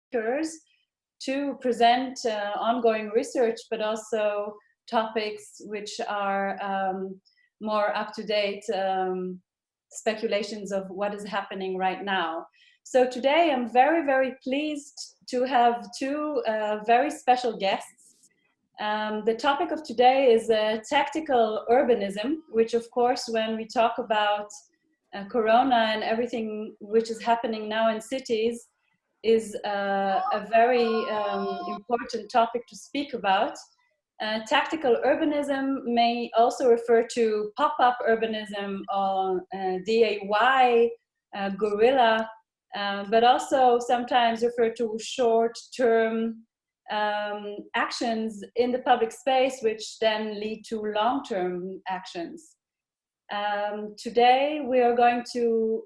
speakers to present ongoing research, but also topics which are more up-to-date speculations of what is happening right now. So today I'm very, very pleased to have two very special guests. The topic of today is tactical urbanism, which of course when we talk about Corona and everything which is happening now in cities is a very important topic to speak about. Tactical urbanism may also refer to pop-up urbanism or DIY, guerrilla, but also sometimes refer to short-term actions in the public space, which then lead to long-term actions. Today we are going to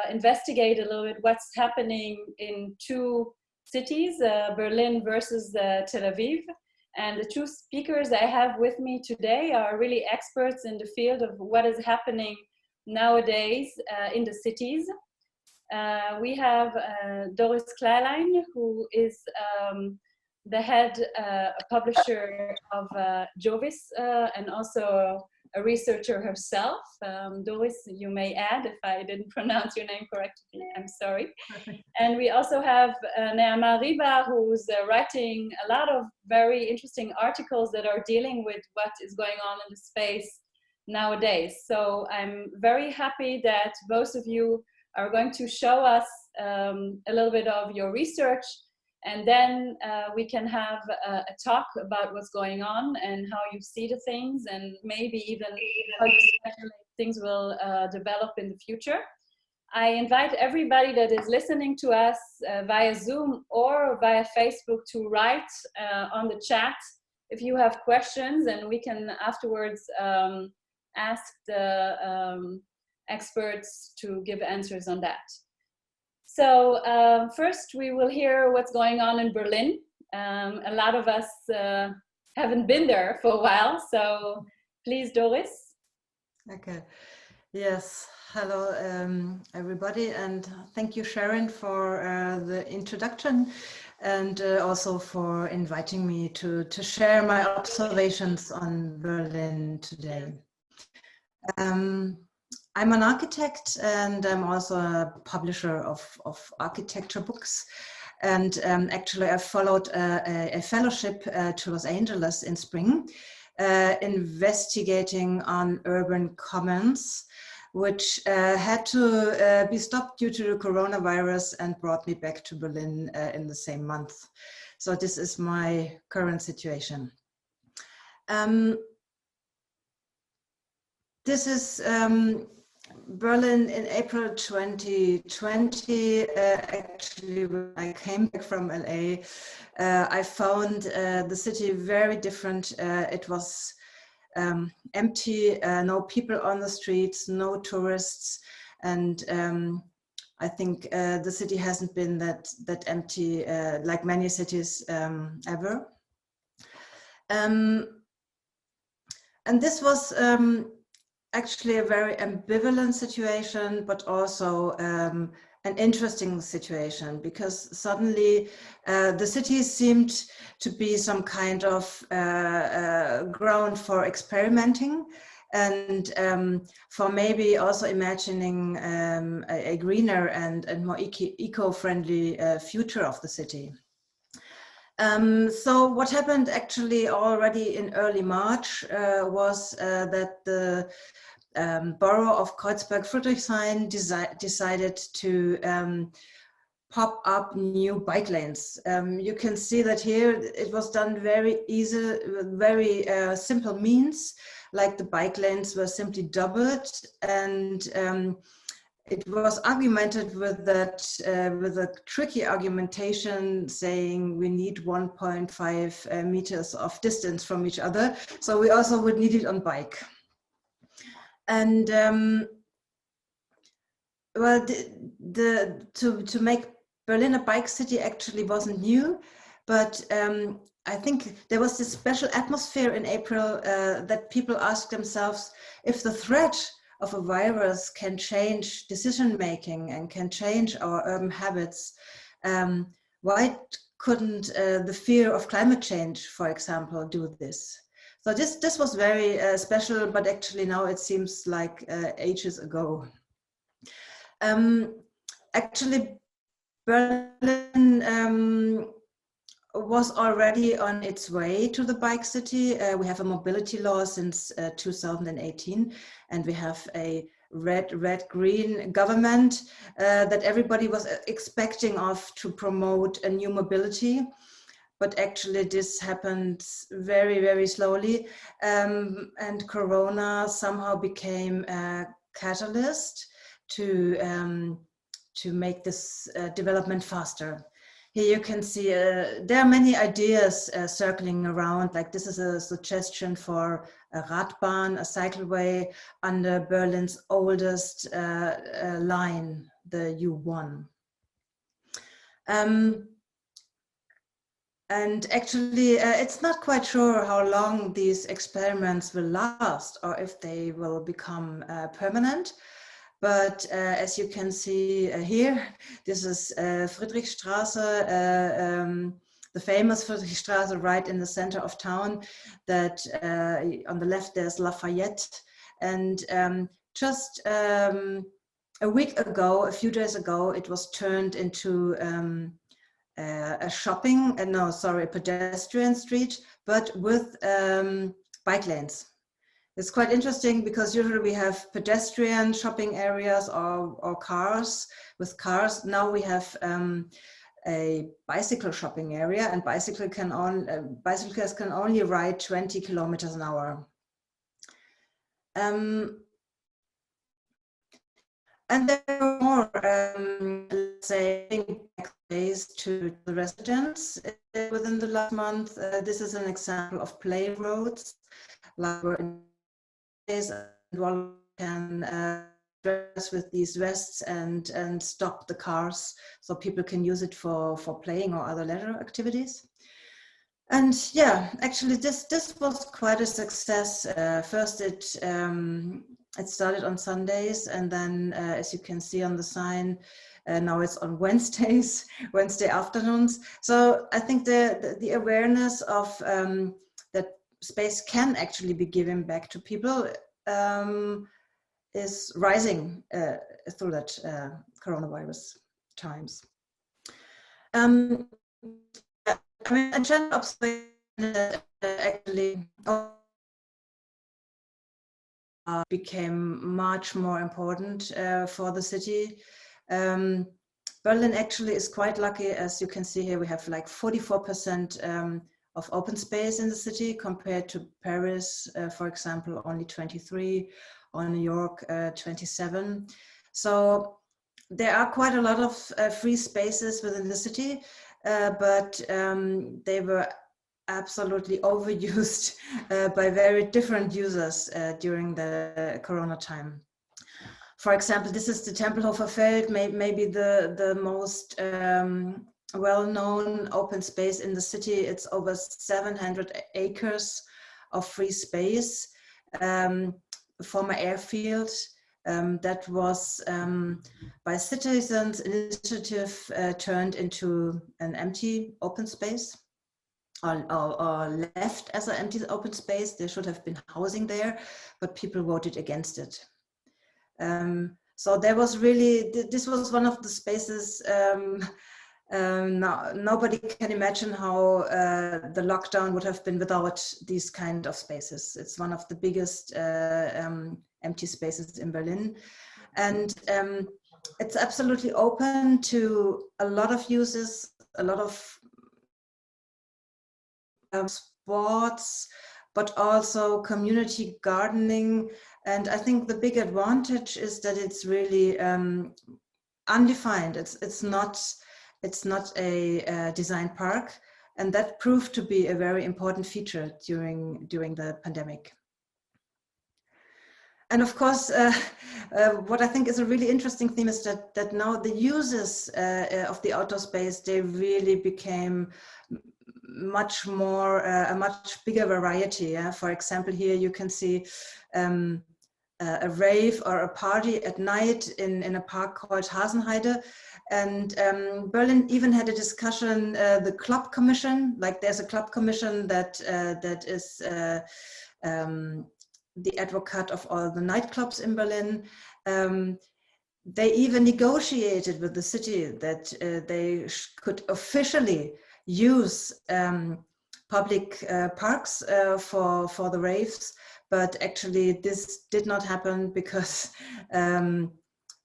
investigate a little bit what's happening in two cities, Berlin versus Tel Aviv. And the two speakers I have with me today are really experts in the field of what is happening nowadays in the cities. We have Doris Kleilein, who is the head publisher of JOVIS and also a researcher herself. Doris, you may add if I didn't pronounce your name correctly, I'm sorry. And we also have Naama Riba, who's writing a lot of very interesting articles that are dealing with what is going on in the space nowadays. So I'm very happy that both of you are going to show us a little bit of your research, and then we can have a talk about what's going on and how you see the things, and maybe even how you speculate things will develop in the future. I invite everybody that is listening to us via Zoom or via Facebook to write on the chat if you have questions, and we can afterwards ask the experts to give answers on that. So first we will hear what's going on in Berlin. A lot of us haven't been there for a while, so please, Doris. Okay, yes, hello everybody, and thank you, Sharon, for the introduction, and also for inviting me to share my observations on Berlin today. I'm an architect, and I'm also a publisher of architecture books. And actually, I followed a fellowship to Los Angeles in spring, investigating on urban commons, which had to be stopped due to the coronavirus, and brought me back to Berlin in the same month. So this is my current situation. This is Berlin in April 2020. Actually, when I came back from LA, I found the city very different. It was empty, no people on the streets, no tourists, and I think the city hasn't been that empty like many cities ever. And this was actually a very ambivalent situation, but also an interesting situation, because suddenly the city seemed to be some kind of ground for experimenting, and for maybe also imagining a greener and more eco-friendly future of the city. So what happened actually already in early March was that the borough of Kreuzberg-Friedrichshain decided to pop up new bike lanes. You can see that here it was done very easy, very simple means, like the bike lanes were simply doubled, and it was argumented with that, with a tricky argumentation saying we need 1.5 meters of distance from each other. So we also would need it on bike. And well, to make Berlin a bike city actually wasn't new, but I think there was this special atmosphere in April that people asked themselves if the threat of a virus can change decision making and can change our urban habits. why couldn't the fear of climate change, for example, do this? So this was very special, but actually now it seems like ages ago. Actually, Berlin was already on its way to the bike city. We have a mobility law since 2018, and we have a red-green government that everybody was expecting of to promote a new mobility. But actually this happened very, very slowly. And Corona somehow became a catalyst to make this development faster. Here you can see there are many ideas circling around, like this is a suggestion for a Radbahn, a cycleway under Berlin's oldest line, the U1. And actually, it's not quite sure how long these experiments will last or if they will become permanent. But as you can see here, this is Friedrichstraße, the famous Friedrichstraße right in the center of town, that on the left there's Lafayette. And just a week ago, a few days ago, it was turned into a pedestrian street, but with bike lanes. It's quite interesting because usually we have pedestrian shopping areas or cars with cars. Now we have a bicycle shopping area, and bicyclists can only ride 20 kilometers an hour. And there are more, let's say, ways to the residents within the last month. This is an example of play roads, like we're in days and one can dress with these vests and stop the cars so people can use it for playing or other leisure activities. And yeah, actually this was quite a success. First it started on Sundays, and then as you can see on the sign, now it's on Wednesdays, Wednesday afternoons. So I think the awareness of that space can actually be given back to people is rising through that coronavirus times. I mean, a general observation actually became much more important for the city. Berlin actually is quite lucky. As you can see here, we have like 44% of open space in the city compared to Paris, for example, only 23, or New York, 27. So there are quite a lot of free spaces within the city, but they were absolutely overused by very different users during the Corona time. For example, this is the Tempelhofer Feld, maybe the most well-known open space in the city. It's over 700 acres of free space, former airfield. That was by citizens' initiative turned into an empty open space, or left as an empty open space. There should have been housing there, but people voted against it. So there was really, this was one of the spaces, nobody can imagine how the lockdown would have been without these kind of spaces. It's one of the biggest empty spaces in Berlin. And it's absolutely open to a lot of uses, a lot of sports, but also community gardening. And I think the big advantage is that it's really undefined. It's not a design park, and that proved to be a very important feature during the pandemic. And of course, what I think is a really interesting theme is that now the uses of the outdoor space, they really became much more, a much bigger variety. Yeah? For example, here you can see a rave or a party at night in a park called Hasenheide. And Berlin even had a discussion, the club commission, like there's a club commission that is the advocate of all the nightclubs in Berlin. They even negotiated with the city that they could officially use public parks for the raves, but actually this did not happen because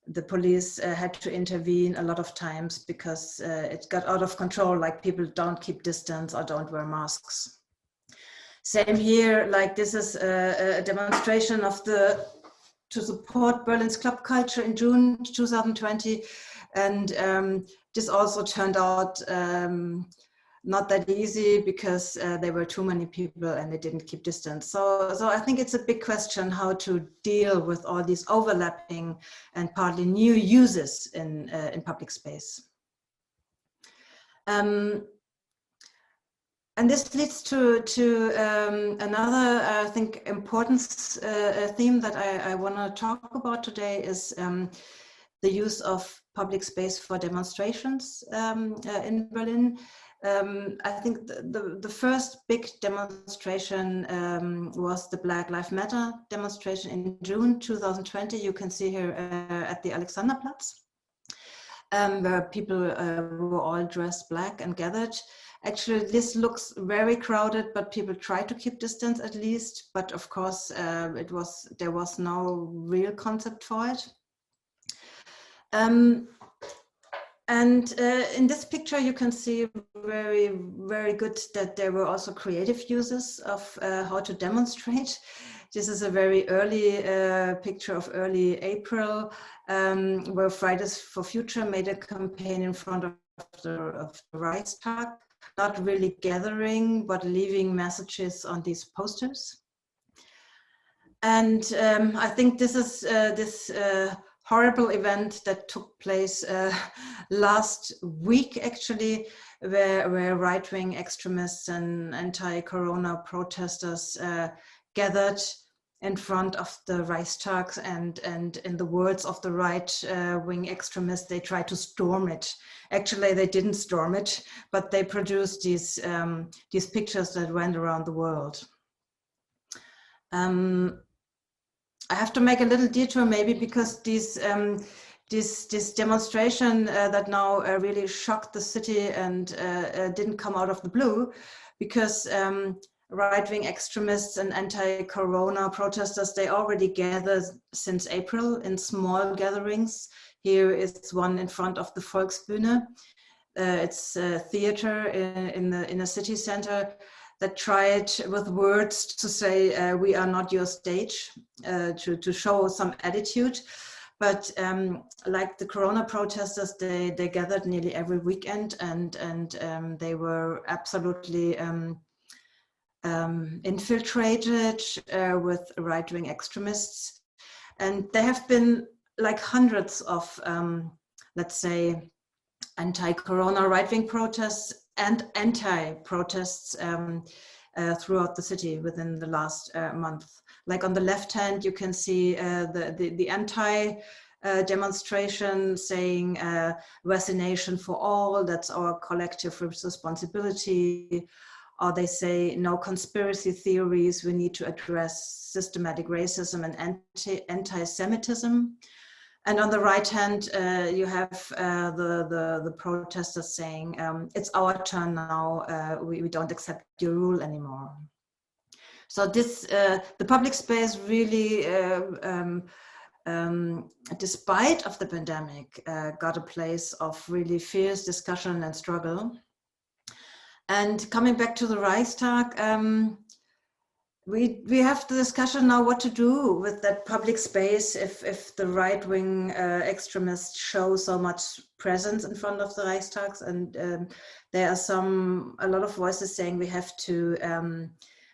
the police had to intervene a lot of times because it got out of control, like people don't keep distance or don't wear masks. Same here, like this is a demonstration of to support Berlin's club culture in June 2020. And this also turned out not that easy because there were too many people and they didn't keep distance. So I think it's a big question how to deal with all these overlapping and partly new uses in public space. And this leads to another, I think, important theme that I want to talk about today is the use of public space for demonstrations in Berlin. I think the first big demonstration was the Black Lives Matter demonstration in June 2020. You can see here at the Alexanderplatz, where people were all dressed black and gathered. Actually, this looks very crowded, but people try to keep distance at least. But of course, there was no real concept for it. And in this picture, you can see very, very good that there were also creative uses of how to demonstrate. This is a very early picture of early April, where Fridays for Future made a campaign in front of the Reichstag, not really gathering, but leaving messages on these posters. And I think this is this horrible event that took place last week, actually, where right-wing extremists and anti-corona protesters gathered in front of the Reichstag, and in the words of the right-wing extremists, they tried to storm it. Actually, they didn't storm it, but they produced these pictures that went around the world. I have to make a little detour maybe because this demonstration that now really shocked the city and didn't come out of the blue, because right-wing extremists and anti-corona protesters, they already gathered since April in small gatherings. Here is one in front of the Volksbühne. It's a theater in a city center that tried with words to say, we are not your stage, to show some attitude. But like the corona protesters, they gathered nearly every weekend, and they were absolutely infiltrated with right-wing extremists. And there have been like hundreds of, let's say, anti-corona right-wing protests and anti-protests throughout the city within the last month. Like on the left hand, you can see the anti-demonstration saying vaccination for all, that's our collective responsibility. Or they say no conspiracy theories, we need to address systematic racism and anti-Semitism. And on the right hand, you have the protesters saying, it's our turn now, we don't accept your rule anymore. So this, the public space really, despite of the pandemic, got a place of really fierce discussion and struggle. And coming back to the Reichstag, we have the discussion now what to do with that public space if the right-wing extremists show so much presence in front of the Reichstags. And there are a lot of voices saying we have to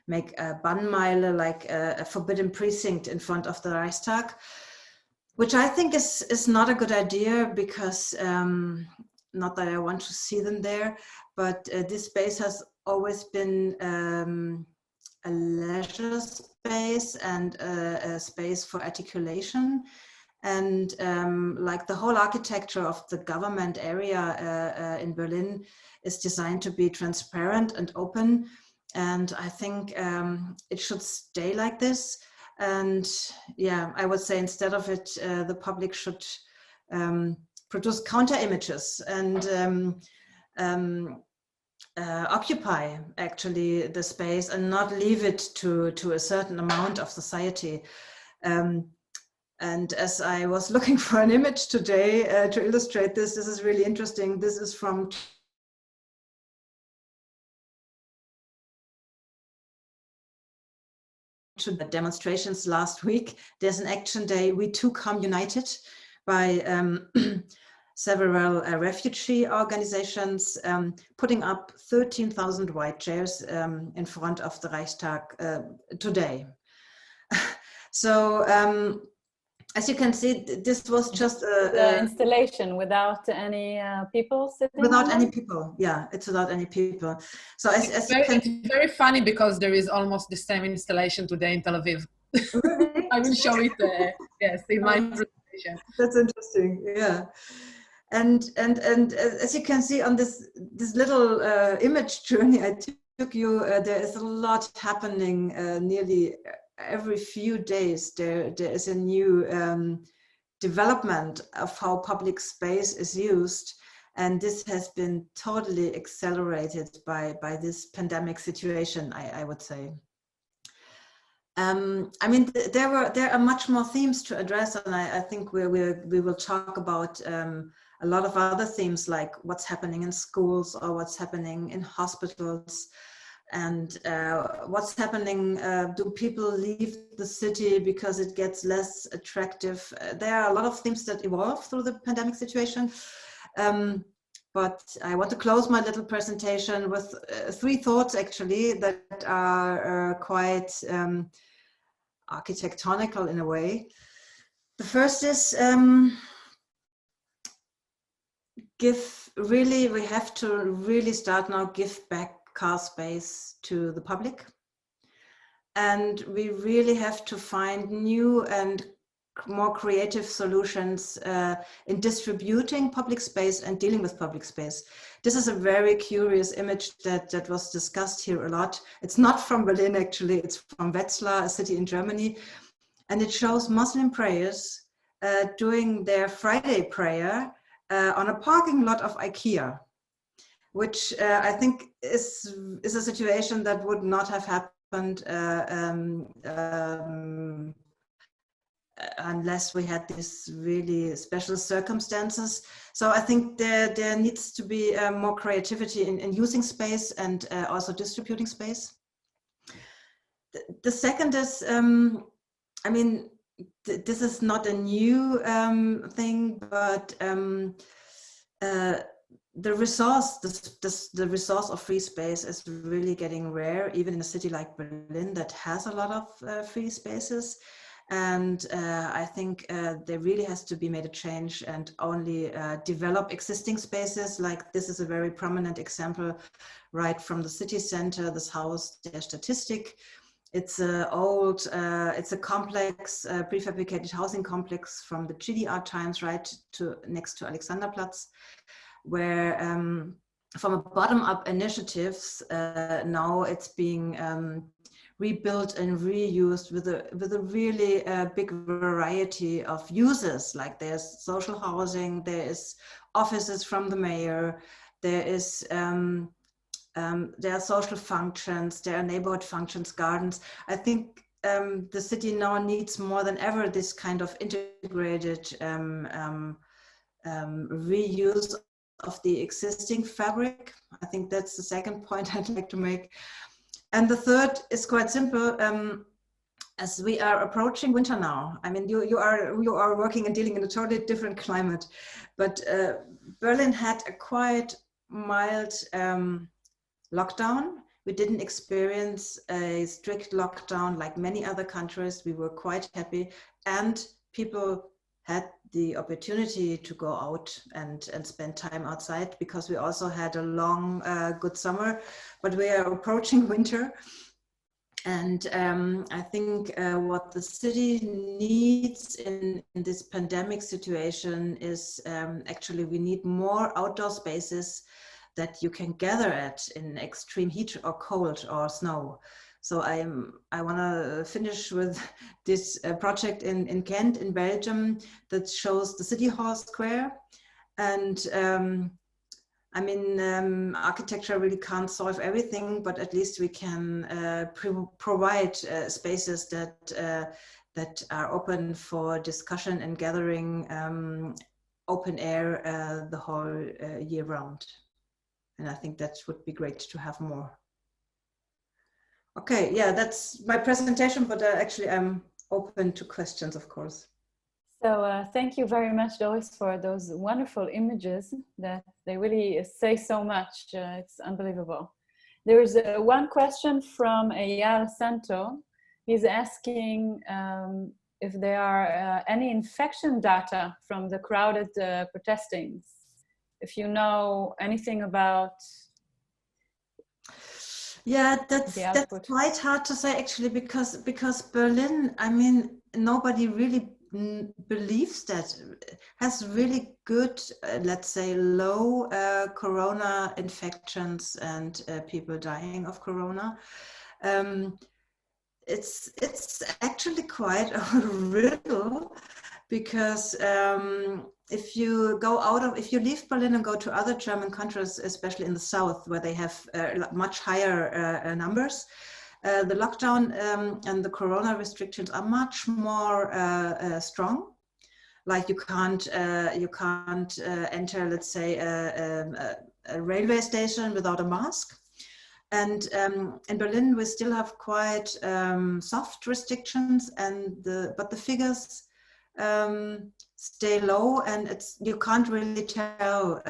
make a Bannmeile, like a forbidden precinct in front of the Reichstag, which I think is not a good idea, because not that I want to see them there, but this space has always been a leisure space and a space for articulation. And like the whole architecture of the government area in Berlin is designed to be transparent and open. And I think it should stay like this. And yeah, I would say instead of it, the public should produce counter images and occupy actually the space and not leave it to a certain amount of society. And as I was looking for an image today to illustrate this, this is really interesting. This is from the demonstrations last week. There's an action day, We Too Come United, by several refugee organizations putting up 13,000 white chairs in front of the Reichstag today. So as you can see, this was just the installation without any people sitting. Without any people, yeah, it's without any people. So it's very funny because there is almost the same installation today in Tel Aviv. Really? I will show it. Yes, in my presentation. That's interesting. Yeah, and as you can see on this little image journey I took you, there is a lot happening nearly every few days. There is a new development of how public space is used, and this has been totally accelerated by this pandemic situation, I would say. I mean, there are much more themes to address, and I think we will talk about a lot of other themes, like what's happening in schools or what's happening in hospitals. And what's happening, do people leave the city because it gets less attractive? There are a lot of things that evolve through the pandemic situation. But I want to close my little presentation with 3 thoughts, actually, that are quite architectonical in a way. The first is we have to really start now, give back car space to the public, and we really have to find new and more creative solutions in distributing public space and dealing with public space. This is a very curious image that was discussed here a lot. It's not from Berlin, actually, it's from Wetzlar, a city in Germany, and it shows Muslim prayers doing their Friday prayer on a parking lot of IKEA, which I think is a situation that would not have happened unless we had these really special circumstances. So I think there needs to be more creativity in using space and also distributing space. The second is, I mean, this is not a new thing, but the resource of free space is really getting rare, even in a city like Berlin that has a lot of free spaces. And I think there really has to be made a change and only develop existing spaces. Like this is a very prominent example right from the city center, this house, Der Statistik. It's it's a complex, prefabricated housing complex from the GDR times, right next to Alexanderplatz, where from a bottom-up initiatives, now it's being rebuilt and reused with a really big variety of uses. Like there's social housing, there is offices from the mayor, there are social functions, there are neighborhood functions, gardens. I think the city now needs more than ever this kind of integrated reuse of the existing fabric. I think that's the second point I'd like to make. And the third is quite simple. As we are approaching winter now, I mean, you are working and dealing in a totally different climate, but Berlin had a quite mild lockdown. We didn't experience a strict lockdown like many other countries. We were quite happy, and people had the opportunity to go out and spend time outside, because we also had a long, good summer, but we are approaching winter. And I think what the city needs in this pandemic situation is actually we need more outdoor spaces that you can gather at in extreme heat or cold or snow. So I want to finish with this project in Ghent in Belgium that shows the City Hall Square. And I mean, architecture really can't solve everything, but at least we can provide spaces that are open for discussion and gathering, open air the whole year round. And I think that would be great to have more. Okay, yeah, that's my presentation, but actually I'm open to questions, of course. So thank you very much, Doris, for those wonderful images that they really say so much. It's unbelievable. There's one question from Eyal Santo. He's asking if there are any infection data from the crowded protestings. If you know anything about. Yeah, that's quite hard to say actually, because Berlin, I mean, nobody really believes that has really good, let's say, low corona infections and people dying of corona. It's actually quite a riddle, because if you leave Berlin and go to other German countries, especially in the south where they have much higher numbers, the lockdown and the corona restrictions are much more strong. Like you can't enter, let's say, a railway station without a mask. And in Berlin, we still have quite soft restrictions, but the figures stay low, and you can't really tell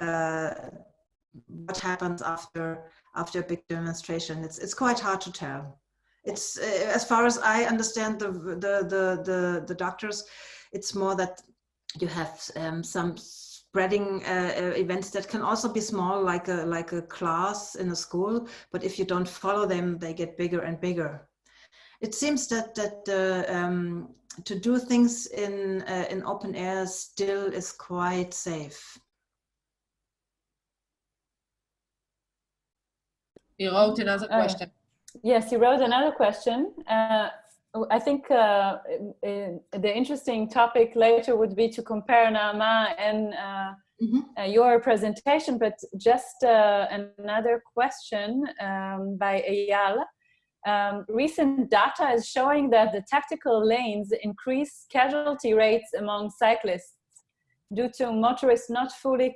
what happens after a big demonstration. It's quite hard to tell. It's as far as I understand the doctors, it's more that you have some spreading events that can also be small, like a class in a school, but if you don't follow them, they get bigger and bigger. It seems that to do things in open air still is quite safe. You wrote another question. Yes, you wrote another question. I think the interesting topic later would be to compare Naama and your presentation, but just another question by Eyal. Recent data is showing that the tactical lanes increase casualty rates among cyclists due to motorists not fully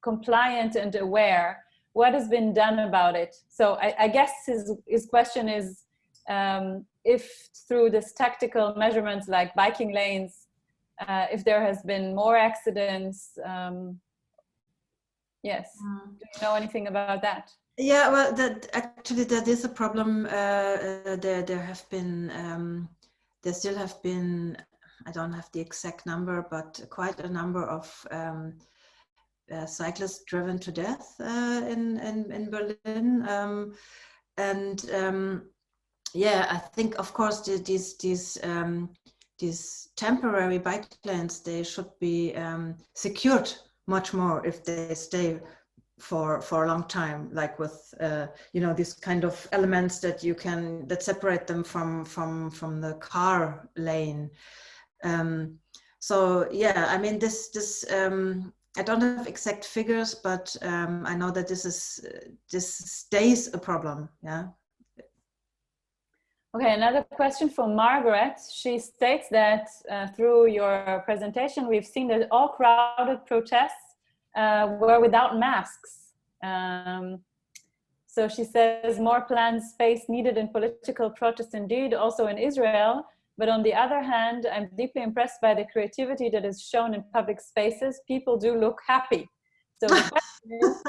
compliant and aware. What has been done about it? So I guess his question is if through this tactical measurements like biking lanes, if there has been more accidents. Yes. Do you know anything about that? Yeah, well, that is a problem. There still have been, I don't have the exact number, but quite a number of cyclists driven to death in Berlin. Yeah, I think, of course, these temporary bike lanes, they should be secured much more if they stay for a long time, like with these kind of elements that separate them from the car lane. So yeah, I mean this I don't have exact figures, but I know that this stays a problem. Yeah. Okay, another question from Margaret. She states that through your presentation, we've seen that all crowded protests were without masks. So she says more planned space needed in political protest indeed, also in Israel. But on the other hand, I'm deeply impressed by the creativity that is shown in public spaces. People do look happy. So the question is,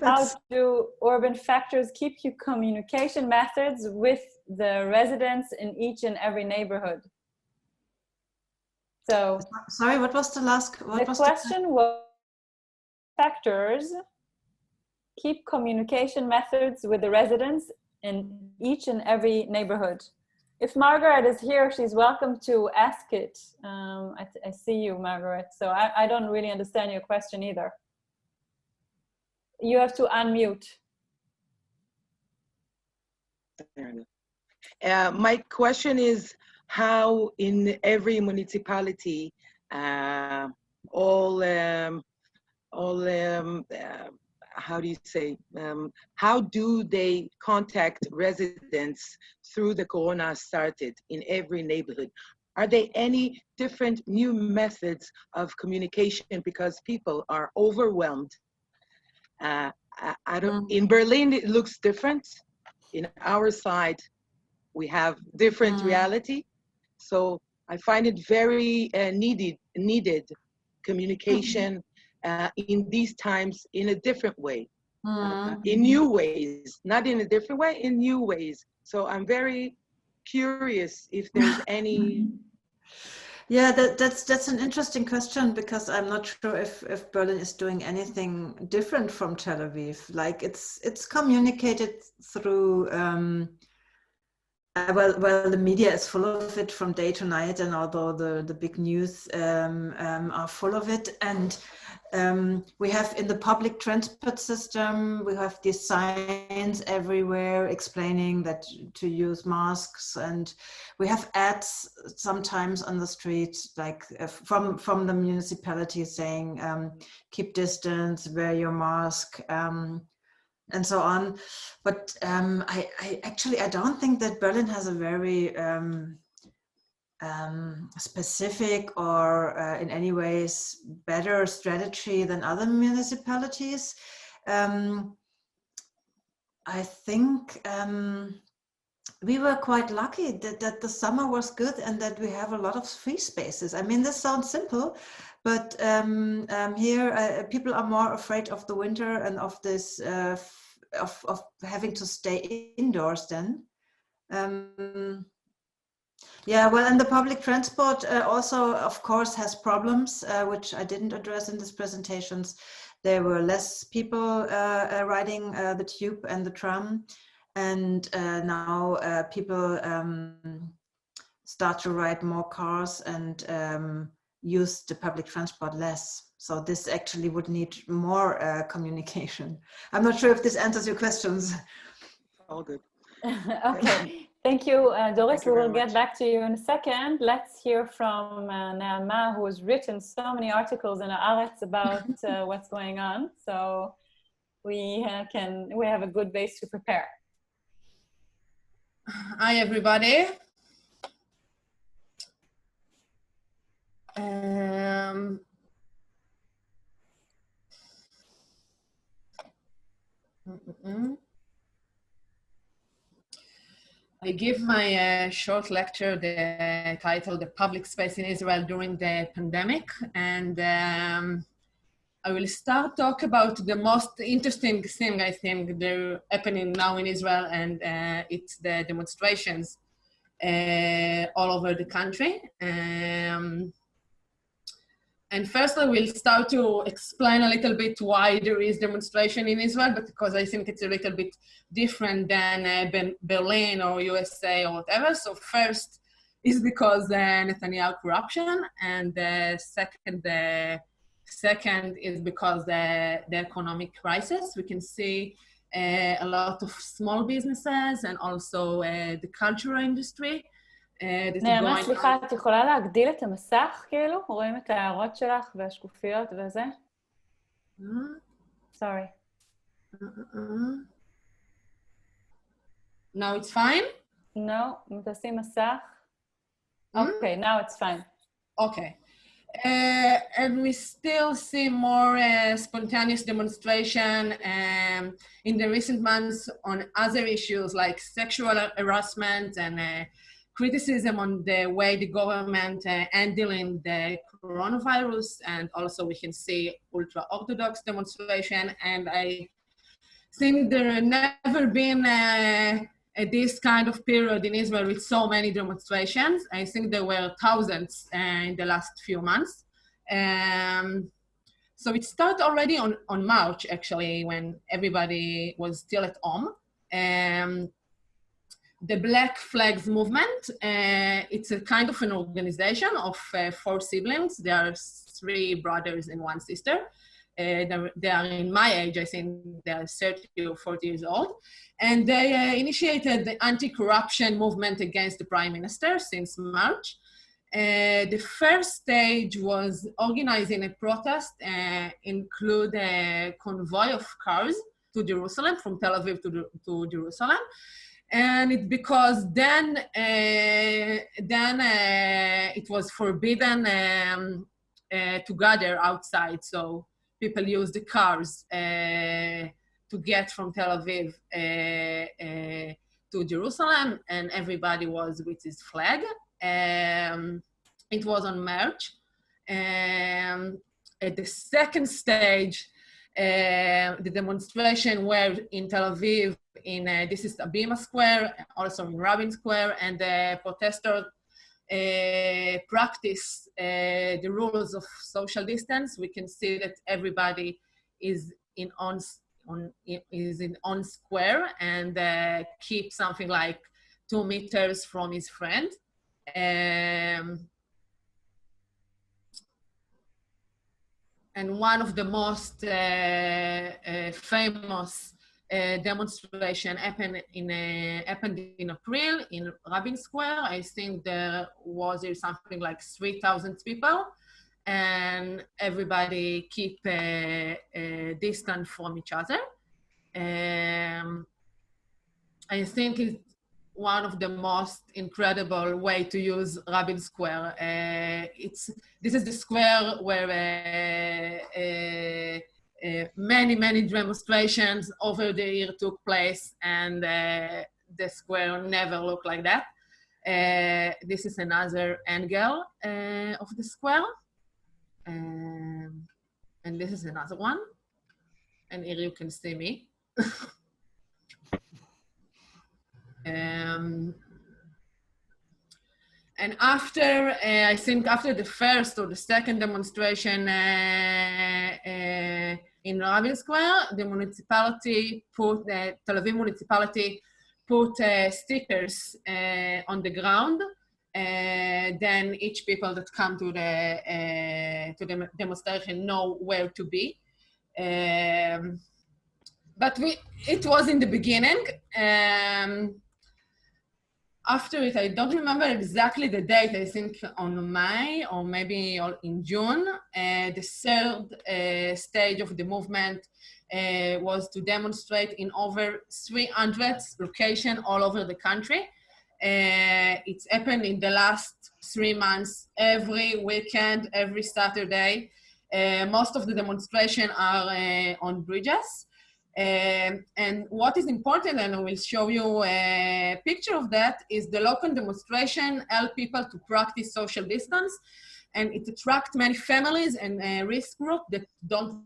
how do urban factors keep your communication methods with the residents in each and every neighborhood? So, sorry, what was the last? The question was, factors keep communication methods with the residents in each and every neighborhood. If Margaret is here, she's welcome to ask it. I see you, Margaret. So I don't really understand your question either. You have to unmute. My question is how in every municipality, how do you say, how do they contact residents through the corona started in every neighborhood? Are there any different new methods of communication because people are overwhelmed? In Berlin, it looks different. In our side, we have different reality. So I find it very needed communication in these times in a different way, in new ways, not in a different way, in new ways. So I'm very curious if there's any. Yeah, that's an interesting question, because I'm not sure if Berlin is doing anything different from Tel Aviv. Like it's communicated through well, the media is full of it from day to night, and although the big news are full of it, and we have in the public transport system, we have these signs everywhere explaining that to use masks, and we have ads sometimes on the street, like from the municipality saying keep distance, wear your mask, and so on. But I don't think that Berlin has a very specific or in any ways better strategy than other municipalities. I think we were quite lucky that the summer was good and that we have a lot of free spaces. I mean, this sounds simple, but here people are more afraid of the winter and of this of having to stay indoors then. Yeah, well, and the public transport also, of course, has problems, which I didn't address in these presentations. There were less people riding the tube and the tram, and now people start to ride more cars and use the public transport less. So this actually would need more communication. I'm not sure if this answers your questions. All good. Okay, thank you, Doris. We will get much. back to you in a second. Let's hear from Naama, who has written so many articles in Haaretz about what's going on. So we have a good base to prepare. Hi, everybody. I give my short lecture, the title, The Public Space in Israel During the Pandemic. And I will start talk about the most interesting thing, I think, they're happening now in Israel, and it's the demonstrations all over the country. And first I will start to explain a little bit why there is demonstration in Israel, but because I think it's a little bit different than Berlin or USA or whatever. So first is because Netanyahu corruption, and the second is because the economic crisis. We can see a lot of small businesses and also the cultural industry. נעמה, סליחה, את יכולה להגדיל את המסך, כאילו? רואים את ההערות שלך והשקופיות וזה? Sorry. Now it's fine? No, אם תשים מסך. Okay, now it's fine. Okay. And we still see more spontaneous demonstration in the recent months on other issues like sexual harassment and criticism on the way the government handling the coronavirus, and also we can see ultra-Orthodox demonstration. And I think there have never been this kind of period in Israel with so many demonstrations. I think there were thousands in the last few months. So it started already on March, actually, when everybody was still at home. the Black Flags Movement. It's a kind of an organization of 4 siblings. There are 3 brothers and 1 sister. They are in my age, I think they are 30 or 40 years old. And they initiated the anti-corruption movement against the prime minister since March. The first stage was organizing a protest, include a convoy of cars to Jerusalem, from Tel Aviv to Jerusalem. And it's because then it was forbidden to gather outside. So people used the cars to get from Tel Aviv to Jerusalem, and everybody was with his flag. It was on March. At the second stage, the demonstration were in Tel Aviv, this is Abima Square, also in Rabin Square, and the protesters practice the rules of social distance. We can see that everybody is on square and keep something like 2 meters from his friend. And one of the most famous demonstration happened in April in Rabin Square. I think there was something like 3,000 people, and everybody keep distant from each other. I think it's one of the most incredible way to use Rabin Square. This is the square where many demonstrations over the year took place, and the square never looked like that. This is another angle of the square. And this is another one. And here you can see me. And after, I think after the first or the second demonstration in Rabin Square, the municipality put, the Tel Aviv municipality put stickers on the ground. Then each people that come to the demonstration know where to be. But it was in the beginning. After it, I don't remember exactly the date, I think on May or maybe in June, the third stage of the movement was to demonstrate in over 300 locations all over the country. It's happened in the last 3 months, every weekend, every Saturday. Most of the demonstrations are on bridges. And what is important, and I will show you a picture of that, is the local demonstration help people to practice social distance, and it attracts many families and risk groups that don't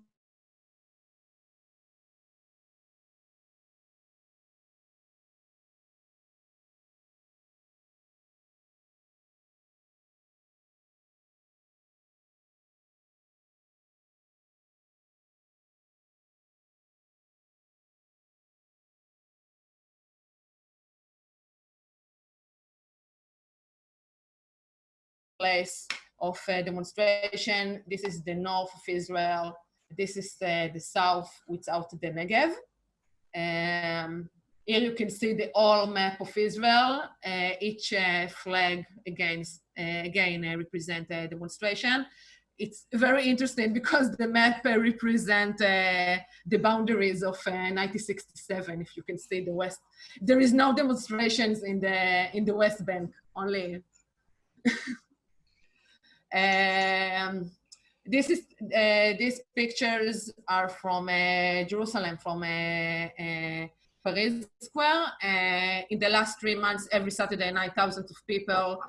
place of demonstration. This is the north of Israel. This is the south without the Negev. Here you can see the whole map of Israel. Each flag again represents a demonstration. It's very interesting because the map represents the boundaries of 1967. If you can see the West, there is no demonstrations in the West Bank, only. These pictures are from Jerusalem, from Paris Square. In the last 3 months, every Saturday night, thousands of people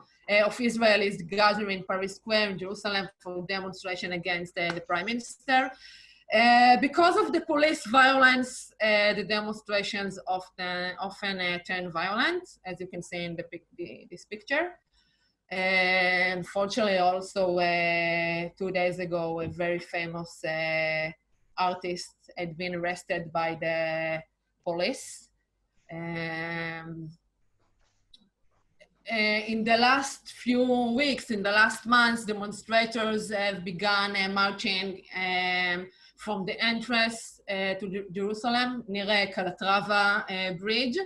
of Israelis gather in Paris Square in Jerusalem for demonstration against the Prime Minister. Because of the police violence, the demonstrations often turn violent, as you can see in this picture. Unfortunately, also 2 days ago, a very famous artist had been arrested by the police. in the last few weeks, in the last months, demonstrators have begun marching from the entrance to Jerusalem near Calatrava Bridge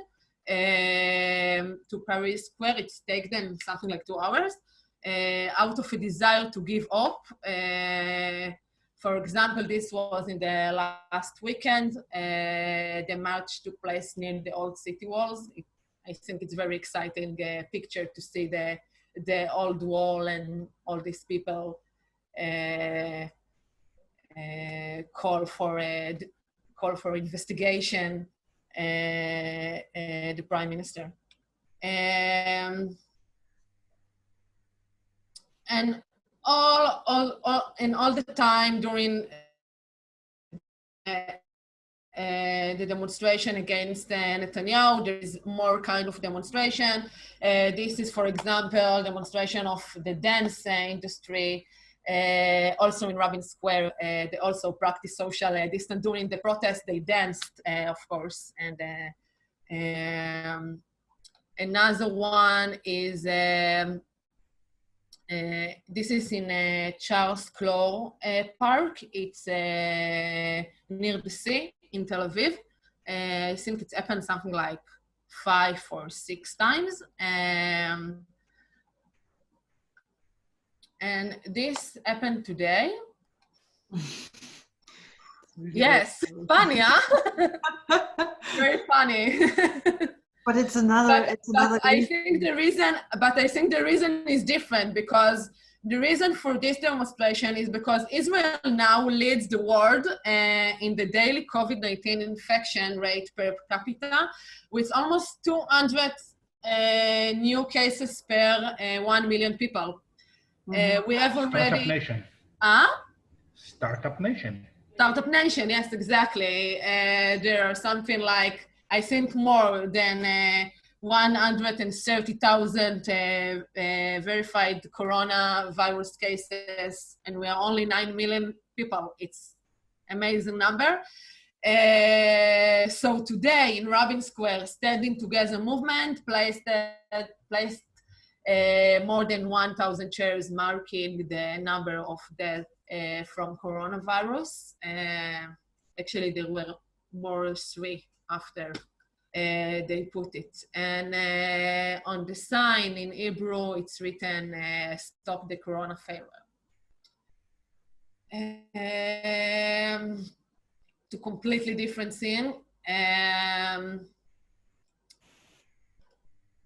to Paris Square. It's taken them something like 2 hours out of a desire to give up. For example, this was in the last weekend. The march took place near the old city walls. I think it's very exciting picture to see the old wall and all these people call for investigation. The prime minister, and all the time during the demonstration against Netanyahu, there is more kind of demonstration. This is, for example, demonstration of the dance industry. Also in Rabin Square, they also practice social distance during the protest. They danced, of course, and another one is this is in Charles Clore Park. It's near the sea in Tel Aviv. I think it's happened something like 5 or 6 times. And this happened today. Yes, funny, huh? Very funny. But it's another. But I think the reason is different, because the reason for this demonstration is because Israel now leads the world in the daily COVID-19 infection rate per capita, with almost 200 new cases per 1 million people. We have already... Startup nation. Startup nation. Startup nation, yes, exactly. There are something like, I think, more than 130,000 verified coronavirus cases, and we are only 9 million people. It's amazing number. So today in Rabin Square, Standing Together movement placed more than 1,000 chairs, marking the number of deaths from coronavirus. Actually, there were more 3 after they put it. And on the sign in Hebrew, it's written, "Stop the Corona Pharaoh." To completely different scene.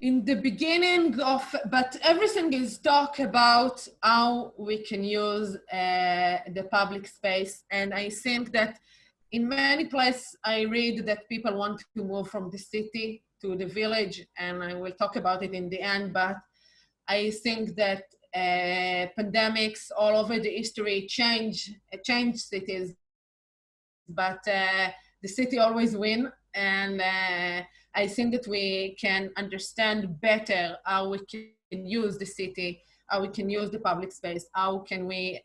In the beginning of, but everything is talk about how we can use the public space. And I think that in many places I read that people want to move from the city to the village, and I will talk about it in the end, but I think that pandemics all over the history change cities, but the city always win. And I think that we can understand better how we can use the city, how we can use the public space, how can we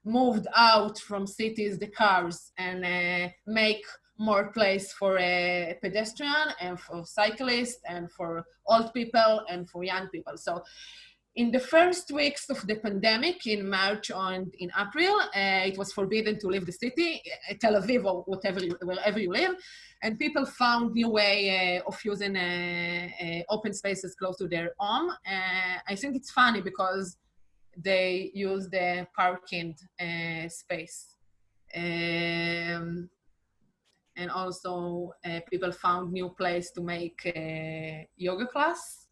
move out from cities, the cars, and make more place for pedestrian and for cyclists and for old people and for young people. So in the first weeks of the pandemic, in March and in April, it was forbidden to leave the city, Tel Aviv or wherever you live, and people found new way of using open spaces close to their home. I think it's funny because they use the parking space. And also people found new place to make a yoga class.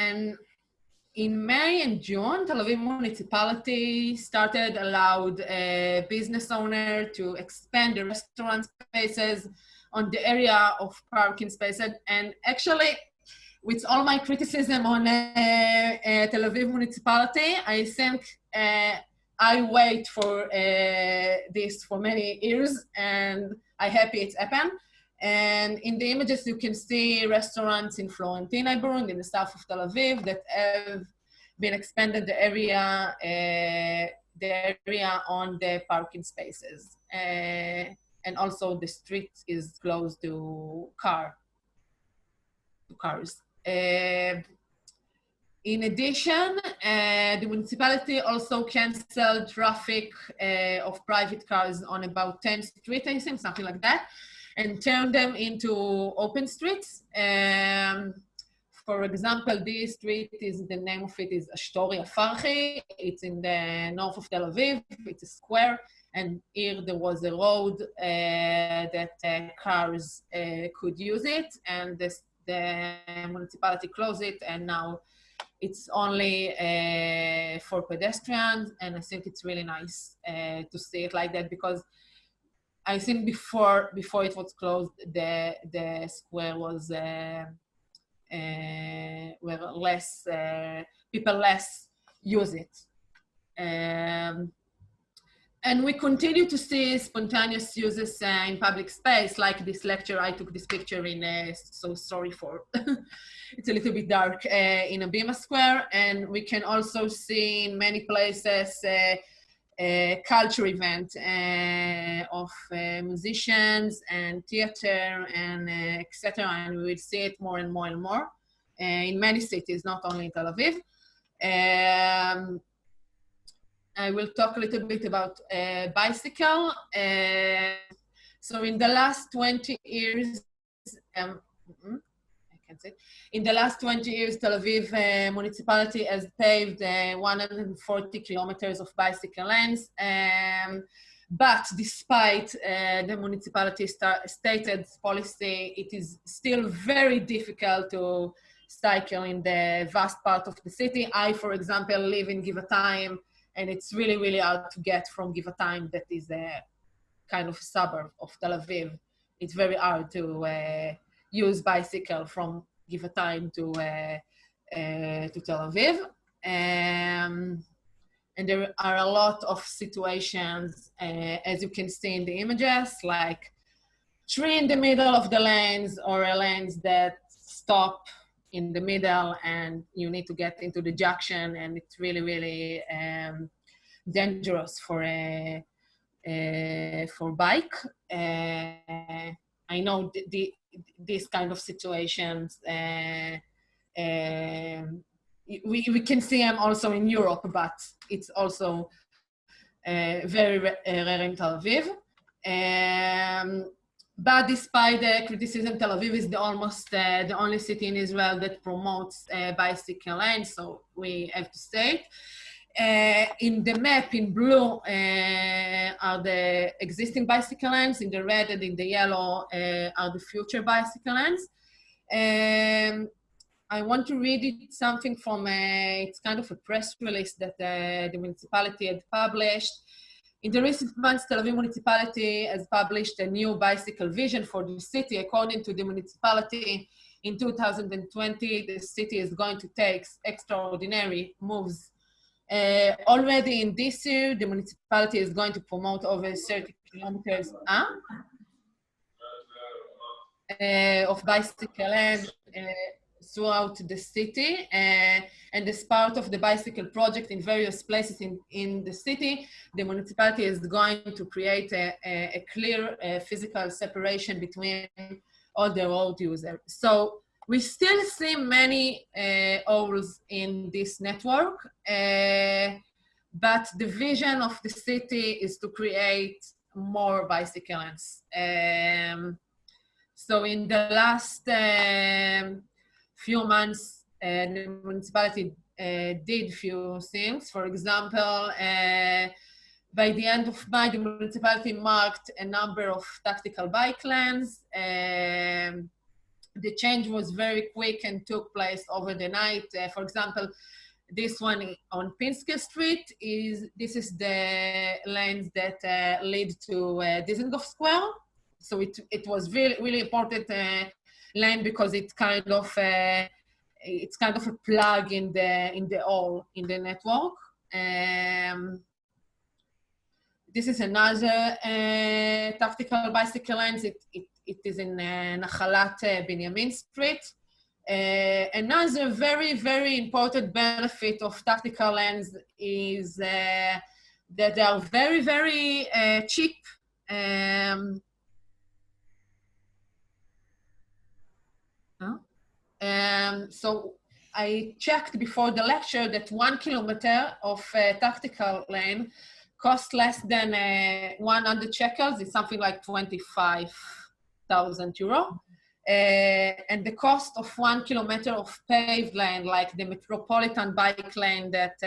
And in May and June, Tel Aviv municipality allowed a business owner to expand the restaurant spaces on the area of parking spaces. And actually, with all my criticism on Tel Aviv municipality, I think I wait for this for many years, and I'm happy it's happened. And in the images, you can see restaurants in Florentine neighborhood in the south of Tel Aviv that have been expanded the area on the parking spaces. And also the street is closed to car. cars. In addition, the municipality also canceled traffic of private cars on about 10 streets, I think, something like that, and turned them into open streets. For example, this street the name of it is Ashtori Afarchi. It's in the north of Tel Aviv. It's a square, and here there was a road that cars could use it, and the municipality closed it, and now it's only for pedestrians, and I think it's really nice to see it like that, because I think before it was closed, the square was where less people less use it, and we continue to see spontaneous uses in public space, like this lecture. I took this picture in, so sorry for, it's a little bit dark, in a Bima Square, and we can also see in many places a culture event of musicians and theater and etc. And we will see it more and more and more in many cities, not only in Tel Aviv. I will talk a little bit about bicycle. So in the last 20 years, in the last 20 years, Tel Aviv municipality has paved 140 kilometers of bicycle lanes. But despite the municipality stated policy, it is still very difficult to cycle in the vast part of the city. I, for example, live in Givatayim, and it's really, really hard to get from Givatayim, that is a kind of suburb of Tel Aviv. It's very hard to use bicycle from Givatayim to Tel Aviv. And there are a lot of situations, as you can see in the images, like tree in the middle of the lanes, or lanes that stop in the middle and you need to get into the junction, and it's really, really dangerous for bike. I know these kind of situations, we can see them also in Europe, but it's also very rare in Tel Aviv. But despite the criticism, Tel Aviv is almost the only city in Israel that promotes bicycle lanes, so we have to say it. In the map, in blue, are the existing bicycle lanes. In the red and in the yellow are the future bicycle lanes. I want to read it something from it's kind of a press release that the municipality had published. In the recent months, Tel Aviv municipality has published a new bicycle vision for the city. According to the municipality, in 2020, the city is going to take extraordinary moves. Already in this year, the municipality is going to promote over 30 kilometers of bicycle lanes throughout the city, and as part of the bicycle project in various places in the city, the municipality is going to create a clear physical separation between all the road users. So we still see many holes in this network, but the vision of the city is to create more bicycle lanes. So in the last few months, the municipality did few things. For example, by the end of May, the municipality marked a number of tactical bike lanes. The change was very quick and took place over the night. For example, this one on Pinske Street this is the lanes that lead to Dizengoff Square. So it was really, really important lane because it's kind of a plug in the hole in the network. This is another tactical bicycle lane. It is in Nachalat Binyamin Street. Another very, very important benefit of tactical lanes is that they are very, very cheap. So I checked before the lecture that 1 kilometer of tactical lane costs less than 100 shekels. It's something like 25,000 euro. And the cost of 1 kilometer of paved lane, like the metropolitan bike lane that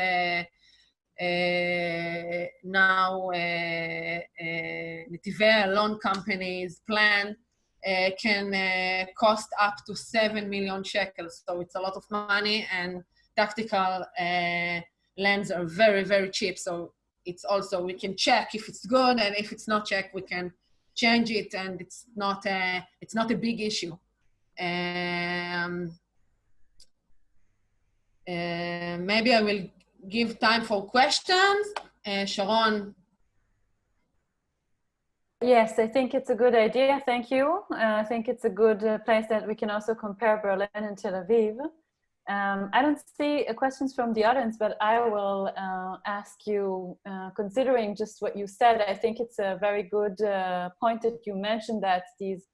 now Netivei loan companies plan, can cost up to 7 million shekels. So it's a lot of money, and tactical lanes are very, very cheap. So it's also, we can check if it's good, and if it's not checked, we can change it, and it's not a big issue. Maybe I will give time for questions. Sharon. Yes, I think it's a good idea. Thank you. I think it's a good place that we can also compare Berlin and Tel Aviv. I don't see questions from the audience, but I will ask you, considering just what you said, I think it's a very good point that you mentioned that these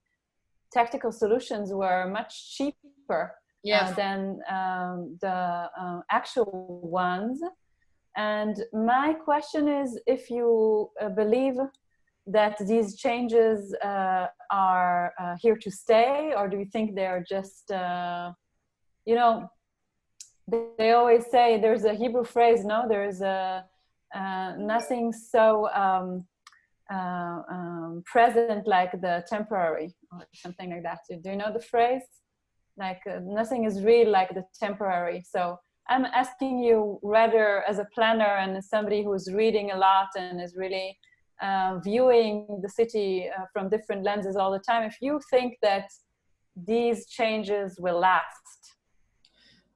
tactical solutions were much cheaper than the actual ones. And my question is, if you believe that these changes are here to stay, or do you think they're just, you know, they always say, there's a Hebrew phrase, no, there's nothing so present like the temporary, or something like that. Do you know the phrase? Like nothing is real like the temporary. So I'm asking you, rather as a planner and as somebody who's reading a lot and is really viewing the city from different lenses all the time, if you think that these changes will last.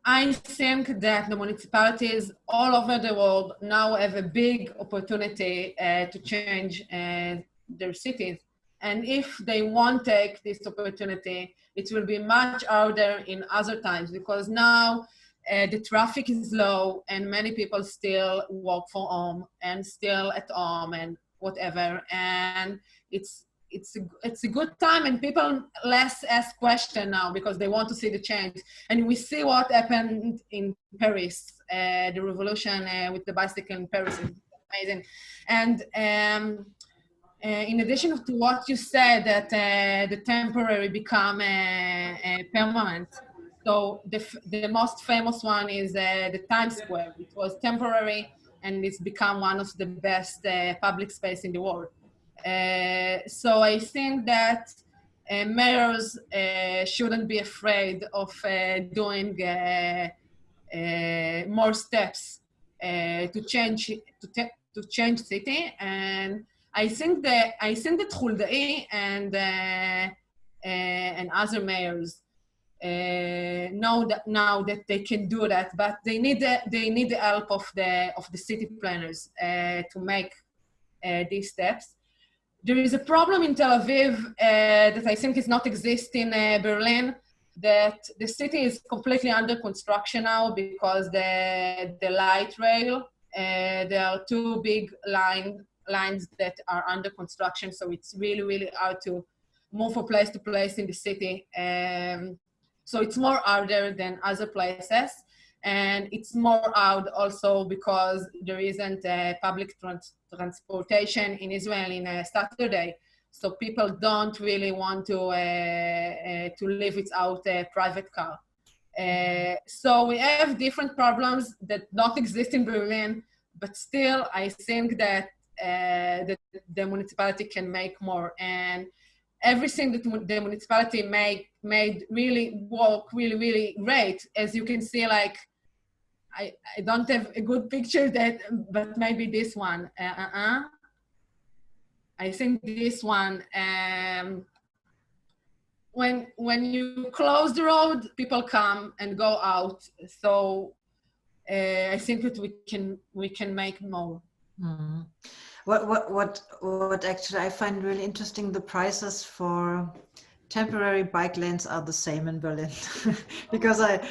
I think that the municipalities all over the world now have a big opportunity to change their cities. And if they won't take this opportunity, it will be much harder in other times, because now the traffic is low and many people still work from home and still at home and whatever. And it's a good time, and people less ask questions now because they want to see the change. And we see what happened in Paris, the revolution with the bicycle in Paris is amazing. And in addition to what you said, that the temporary become permanent. So the most famous one is the Times Square. It was temporary, and it's become one of the best public space in the world. So I think that mayors shouldn't be afraid of doing more steps to change city. And I think that Huldai and other mayors know that now that they can do that, but they need the help of the city planners to make these steps. There is a problem in Tel Aviv that I think is not exist in Berlin, that the city is completely under construction now because the light rail, there are two big lines that are under construction, so it's really, really hard to move from place to place in the city. So it's more harder than other places. And it's more out also because there isn't public transportation in Israel in a Saturday. So people don't really want to live without a private car. So we have different problems that don't exist in Berlin, but still I think that the municipality can make more. And everything that the municipality made really work really great. As you can see, like, I don't have a good picture but maybe this one. I think this one. When you close the road, people come and go out. So I think that we can make more. Mm. What actually I find really interesting, the prices for temporary bike lanes are the same in Berlin because I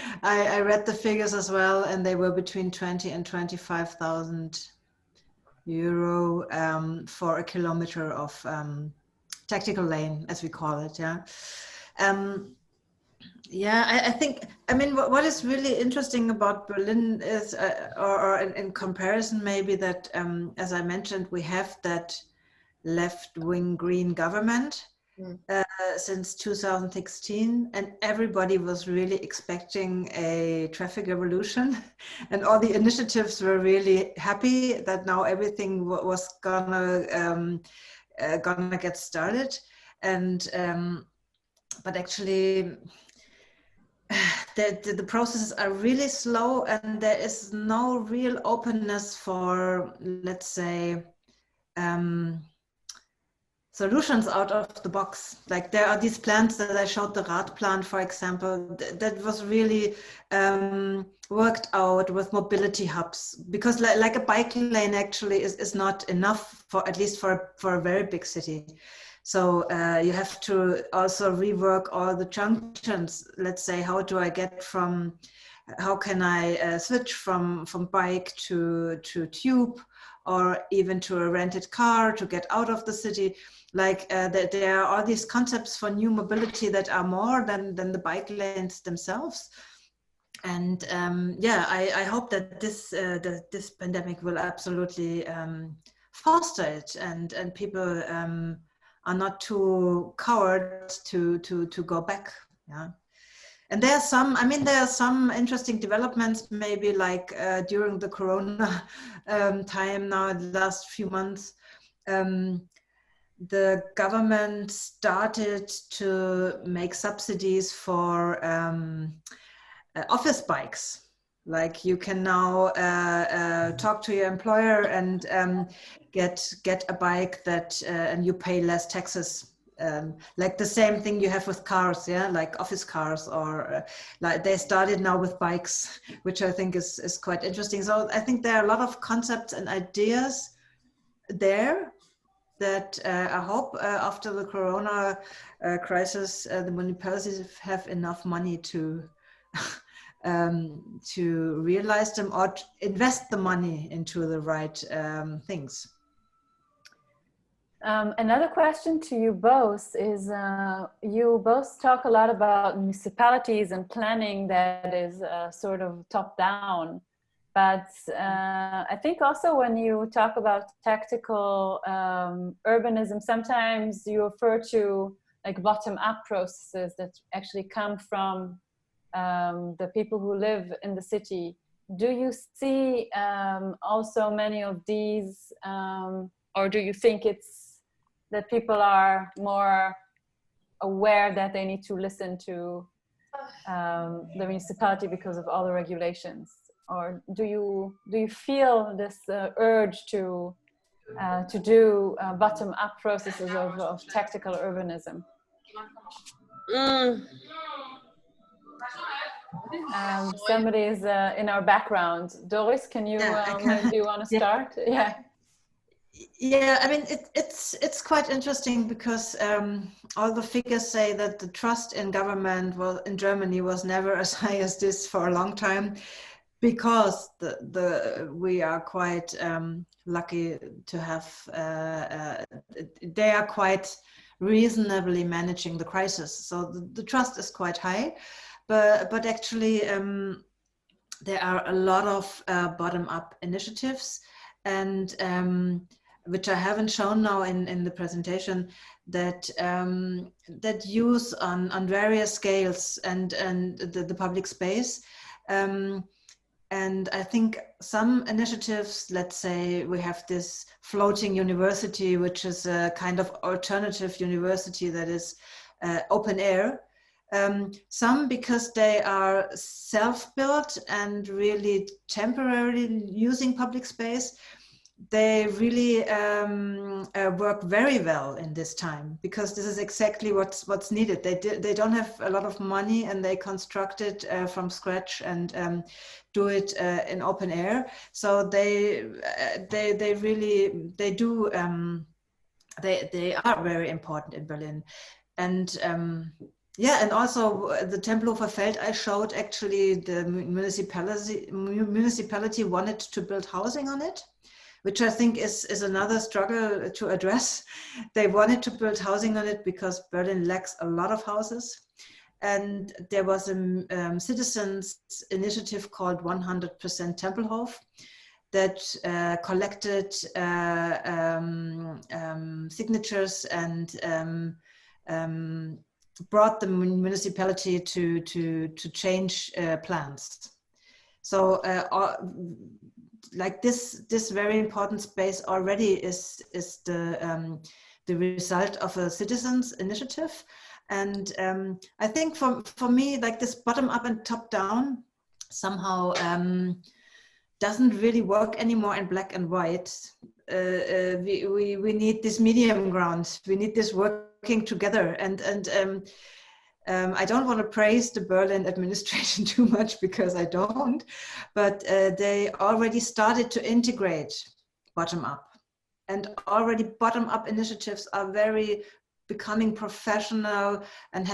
read the figures as well, and they were between 20 and 25,000 euro for a kilometer of tactical lane, as we call it. Yeah. Yeah, I think, I mean, what is really interesting about Berlin is, or in comparison, maybe that, as I mentioned, we have that left-wing green government since 2016, and everybody was really expecting a traffic revolution, and all the initiatives were really happy that now everything was gonna get started, and but actually the processes are really slow, and there is no real openness for, let's say, solutions out of the box. Like there are these plans that I showed, the Rad plan, for example, that was really worked out with mobility hubs, because like a bike lane actually is not enough for, at least for a very big city. So you have to also rework all the junctions. Let's say, how do I get from, how can I switch from bike to tube, or even to a rented car to get out of the city? Like there are all these concepts for new mobility that are more than the bike lanes themselves. And yeah, I hope that this pandemic will absolutely foster it, and people are not too coward to go back. Yeah. And there are some, I mean, there are some interesting developments, maybe like during the Corona time now, the last few months, the government started to make subsidies for office bikes. Like you can now talk to your employer and get a bike that, and you pay less taxes. Like the same thing you have with cars, yeah, like office cars, or like they started now with bikes, which I think is quite interesting. So I think there are a lot of concepts and ideas there that I hope after the Corona crisis, the municipalities have enough money to realize them, or to invest the money into the right things. Another question to you both is, you both talk a lot about municipalities and planning that is sort of top down, but I think also when you talk about tactical urbanism, sometimes you refer to like bottom up processes that actually come from the people who live in the city. Do you see also many of these, or do you think it's that people are more aware that they need to listen to the municipality because of all the regulations? Or do you feel this urge to do bottom-up processes of tactical urbanism? Somebody is in our background. Doris, can you? Do you want to start? Yeah. Yeah, I mean, it's quite interesting because all the figures say that the trust in government in Germany was never as high as this for a long time, because we are quite lucky to have, they are quite reasonably managing the crisis. So the trust is quite high, but actually there are a lot of bottom-up initiatives, and which I haven't shown now in the presentation, that that use on various scales and the public space. And I think some initiatives, let's say we have this floating university, which is a kind of alternative university that is open air. Some because they are self-built and really temporarily using public space. They really work very well in this time, because this is exactly what's needed. They don't have a lot of money, and they construct it from scratch and do it in open air. So they are very important in Berlin, and yeah, and also the Tempelhofer Feld I showed, actually the municipality wanted to build housing on it, which I think is another struggle to address. They wanted to build housing on it because Berlin lacks a lot of houses. And there was a citizens initiative called 100% Tempelhof that collected signatures and brought the municipality to change plans. So like this very important space already is the result of a citizens initiative. And I think for me, like this bottom up and top down somehow doesn't really work anymore in black and white. We need this medium ground. We need this working together. And I don't want to praise the Berlin administration too much because I don't, but they already started to integrate bottom up. And already bottom up initiatives are very becoming professional and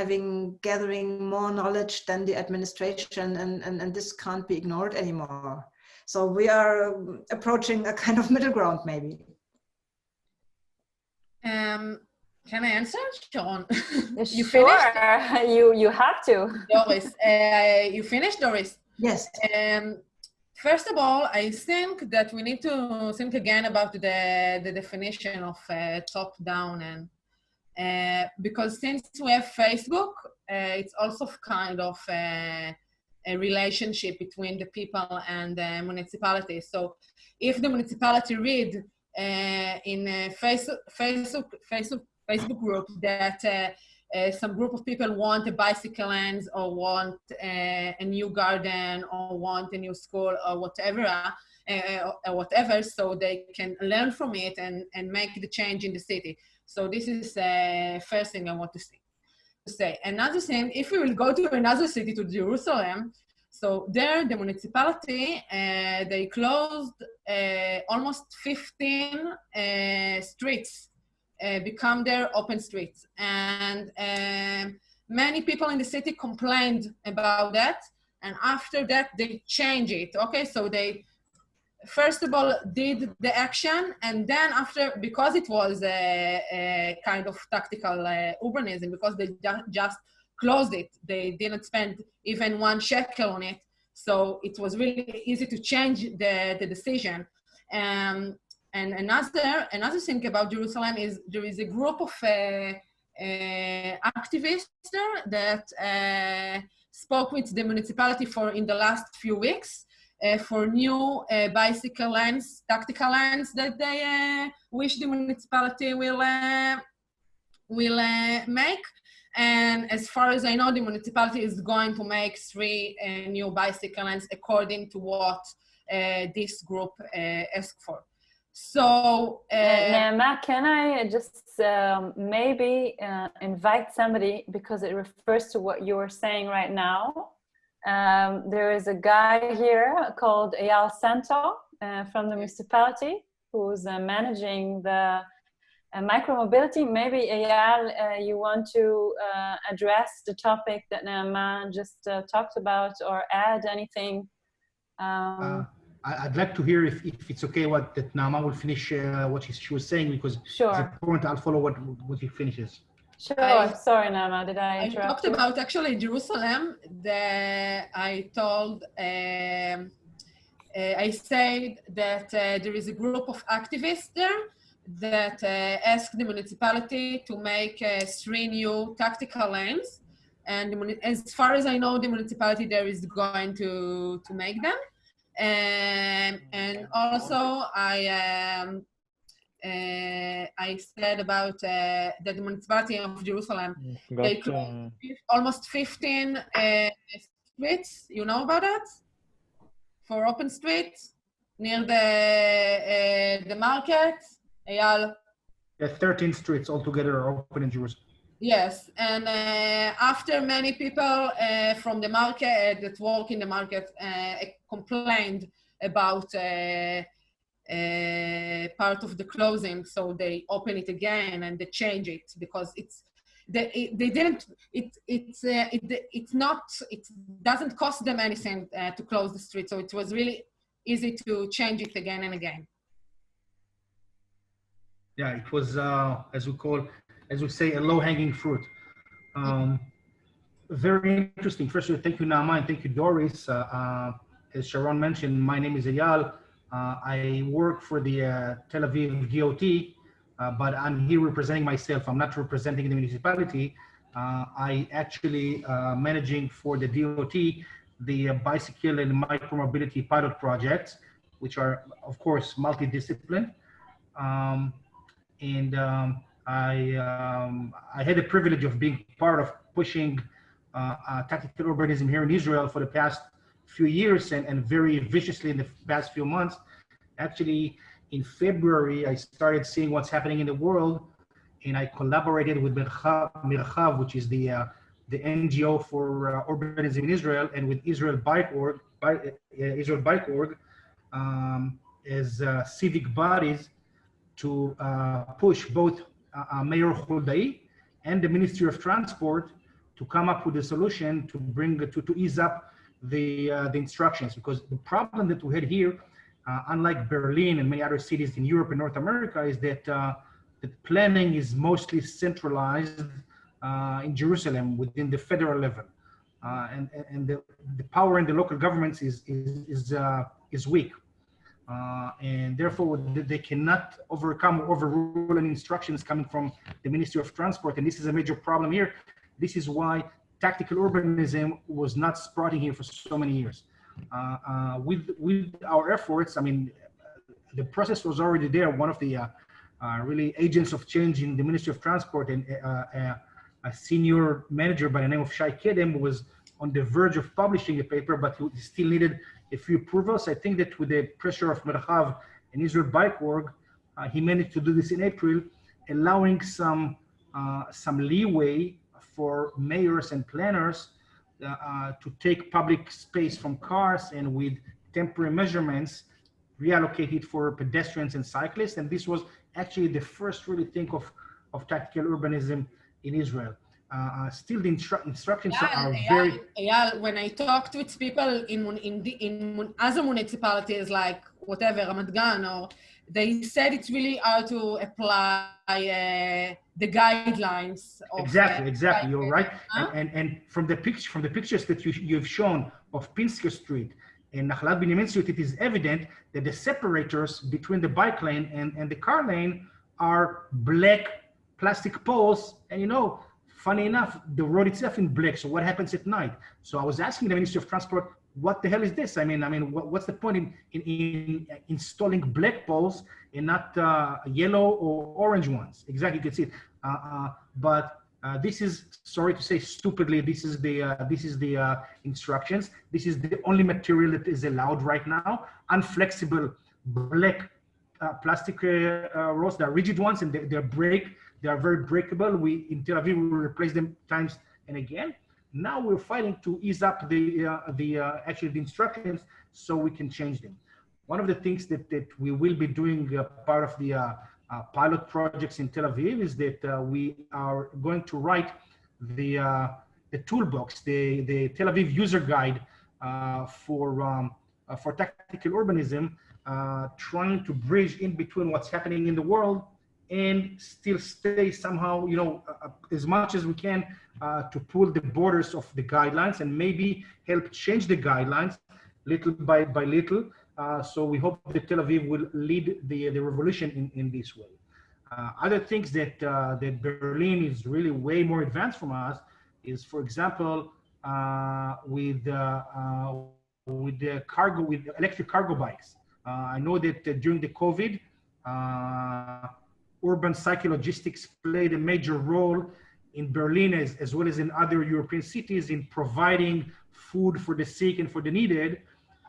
gathering more knowledge than the administration, and this can't be ignored anymore. So we are approaching a kind of middle ground, maybe. Can I answer, Sharon? You finished? You have to. Doris, you finished, Doris? Yes. First of all, I think that we need to think again about the definition of top-down, and because since we have Facebook, it's also kind of a relationship between the people and the municipality. So if the municipality read in a Facebook group that some group of people want a bicycle lanes or want a new garden or want a new school or whatever, so they can learn from it and make the change in the city. So this is the first thing I want to say. Another thing, if we will go to another city, to Jerusalem, so there the municipality, they closed almost 15 streets, become their open streets. And many people in the city complained about that. And after that, they changed it. Okay, so they first of all did the action, and then after, because it was a kind of tactical urbanism, because they just closed it, they didn't spend even 1 shekel on it, so it was really easy to change the decision. And another thing about Jerusalem is there is a group of activists there that spoke with the municipality in the last few weeks for new bicycle lanes, tactical lanes that they wish the municipality will make. And as far as I know, the municipality is going to make 3 new bicycle lanes according to what this group asked for. So, Naama, can I just maybe invite somebody, because it refers to what you were saying right now. There is a guy here called Eyal Santo from the municipality who's managing the micromobility. Maybe Eyal, you want to address the topic that Naama just talked about, or add anything? I'd like to hear if it's okay that Naama will finish what she was saying, because sure. It's important. I'll follow what he finishes. Sure. Sorry, Naama, did I interrupt? I talked about actually Jerusalem. I said that there is a group of activists there that asked the municipality to make 3 new tactical lanes, and as far as I know, the municipality there is going to make them. And also I said about that the municipality of Jerusalem, they closed almost 15 streets. You know about that? For open streets near the market. Eyal? Yeah, 13 streets altogether are open in Jerusalem. Yes, and after many people from the market that work in the market complained about part of the closing, so they open it again and they change it because it doesn't cost them anything to close the street, so it was really easy to change it again and again. Yeah, it was as we say, a low-hanging fruit. Very interesting. First of all, thank you, Naama, and thank you, Doris. As Sharon mentioned, my name is Eyal. I work for the Tel Aviv DOT, but I'm here representing myself. I'm not representing the municipality. I actually managing for the DOT the bicycle and micromobility pilot projects, which are, of course, multidisciplinary. I had the privilege of being part of pushing tactical urbanism here in Israel for the past few years and very viciously in the past few months. Actually, in February, I started seeing what's happening in the world, and I collaborated with Mirchav, which is the NGO for urbanism in Israel, and with Israel Bike Org, as civic bodies to push both Mayor Huldai and the Ministry of Transport to come up with a solution to bring to ease up the instructions, because the problem that we had here, unlike Berlin and many other cities in Europe and North America, is that the planning is mostly centralized in Jerusalem within the federal level, and the power in the local governments is weak. And therefore they cannot overcome or overrule any instructions coming from the Ministry of Transport, and this is a major problem here. This is why tactical urbanism was not sprouting here for so many years. With our efforts, I mean, the process was already there. One of the really agents of change in the Ministry of Transport, and a senior manager by the name of Shai Kedem, was on the verge of publishing a paper, but he still needed a few approvals. I think that with the pressure of Mirchav and Israel Bike Org, he managed to do this in April, allowing some leeway for mayors and planners to take public space from cars and with temporary measurements reallocate it for pedestrians and cyclists. And this was actually the first really think of tactical urbanism in Israel. Still the instructions are very... Eyal, when I talked with people in other municipalities like whatever, Ramat Gan, or they said it's really hard to apply the guidelines. Exactly. You're right. And from the pictures that you've shown of Pinsker Street and Nahalat Binyamin Street, it is evident that the separators between the bike lane and the car lane are black plastic poles, and you know, funny enough, the road itself in black. So what happens at night? So I was asking the Ministry of Transport, what the hell is this? I mean, what's the point in installing black poles and not yellow or orange ones? Exactly, you can see it. But this is, sorry to say, stupidly, this is the instructions. This is the only material that is allowed right now. Unflexible black plastic rods. They're rigid ones, and they are very breakable. We in Tel Aviv will replace them times and again. Now we're fighting to ease up the instructions so we can change them. One of the things that we will be doing part of the pilot projects in Tel Aviv is that we are going to write the toolbox, the Tel Aviv user guide for tactical urbanism, trying to bridge in between what's happening in the world and still stay somehow, you know, as much as we can to pull the borders of the guidelines and maybe help change the guidelines little by little. So we hope that Tel Aviv will lead the revolution in this way. Other things that Berlin is really way more advanced from us is, for example, with electric cargo bikes. I know that during the COVID, urban psychologistics played a major role in Berlin as well as in other European cities in providing food for the sick and for the needed.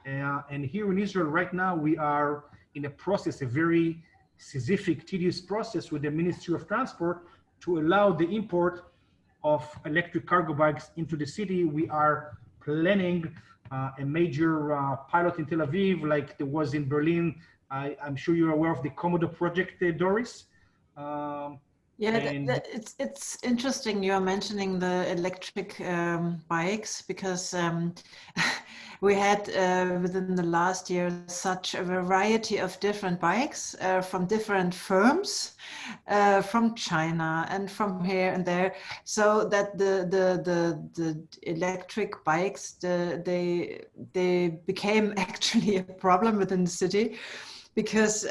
And here in Israel right now, we are in a process, a very Sisyphic, tedious process with the Ministry of Transport to allow the import of electric cargo bikes into the city. We are planning a major pilot in Tel Aviv, like there was in Berlin. I'm sure you're aware of the Komodo project, Doris. It's interesting you're mentioning the electric bikes, because we had within the last year such a variety of different bikes from different firms, from China and from here and there, so that the electric bikes they became actually a problem within the city, because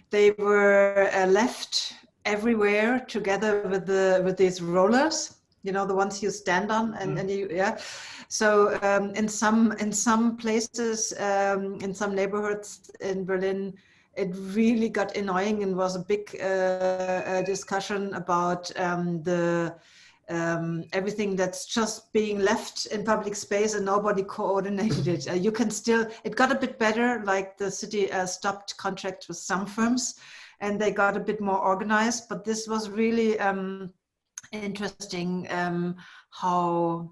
they were left everywhere together with these rollers, you know, the ones you stand on, and you, yeah. So in some places, in some neighborhoods in Berlin, it really got annoying and was a big discussion about everything that's just being left in public space and nobody coordinated it. You can still, it got a bit better, like the city stopped contracts with some firms and they got a bit more organized, but this was really interesting how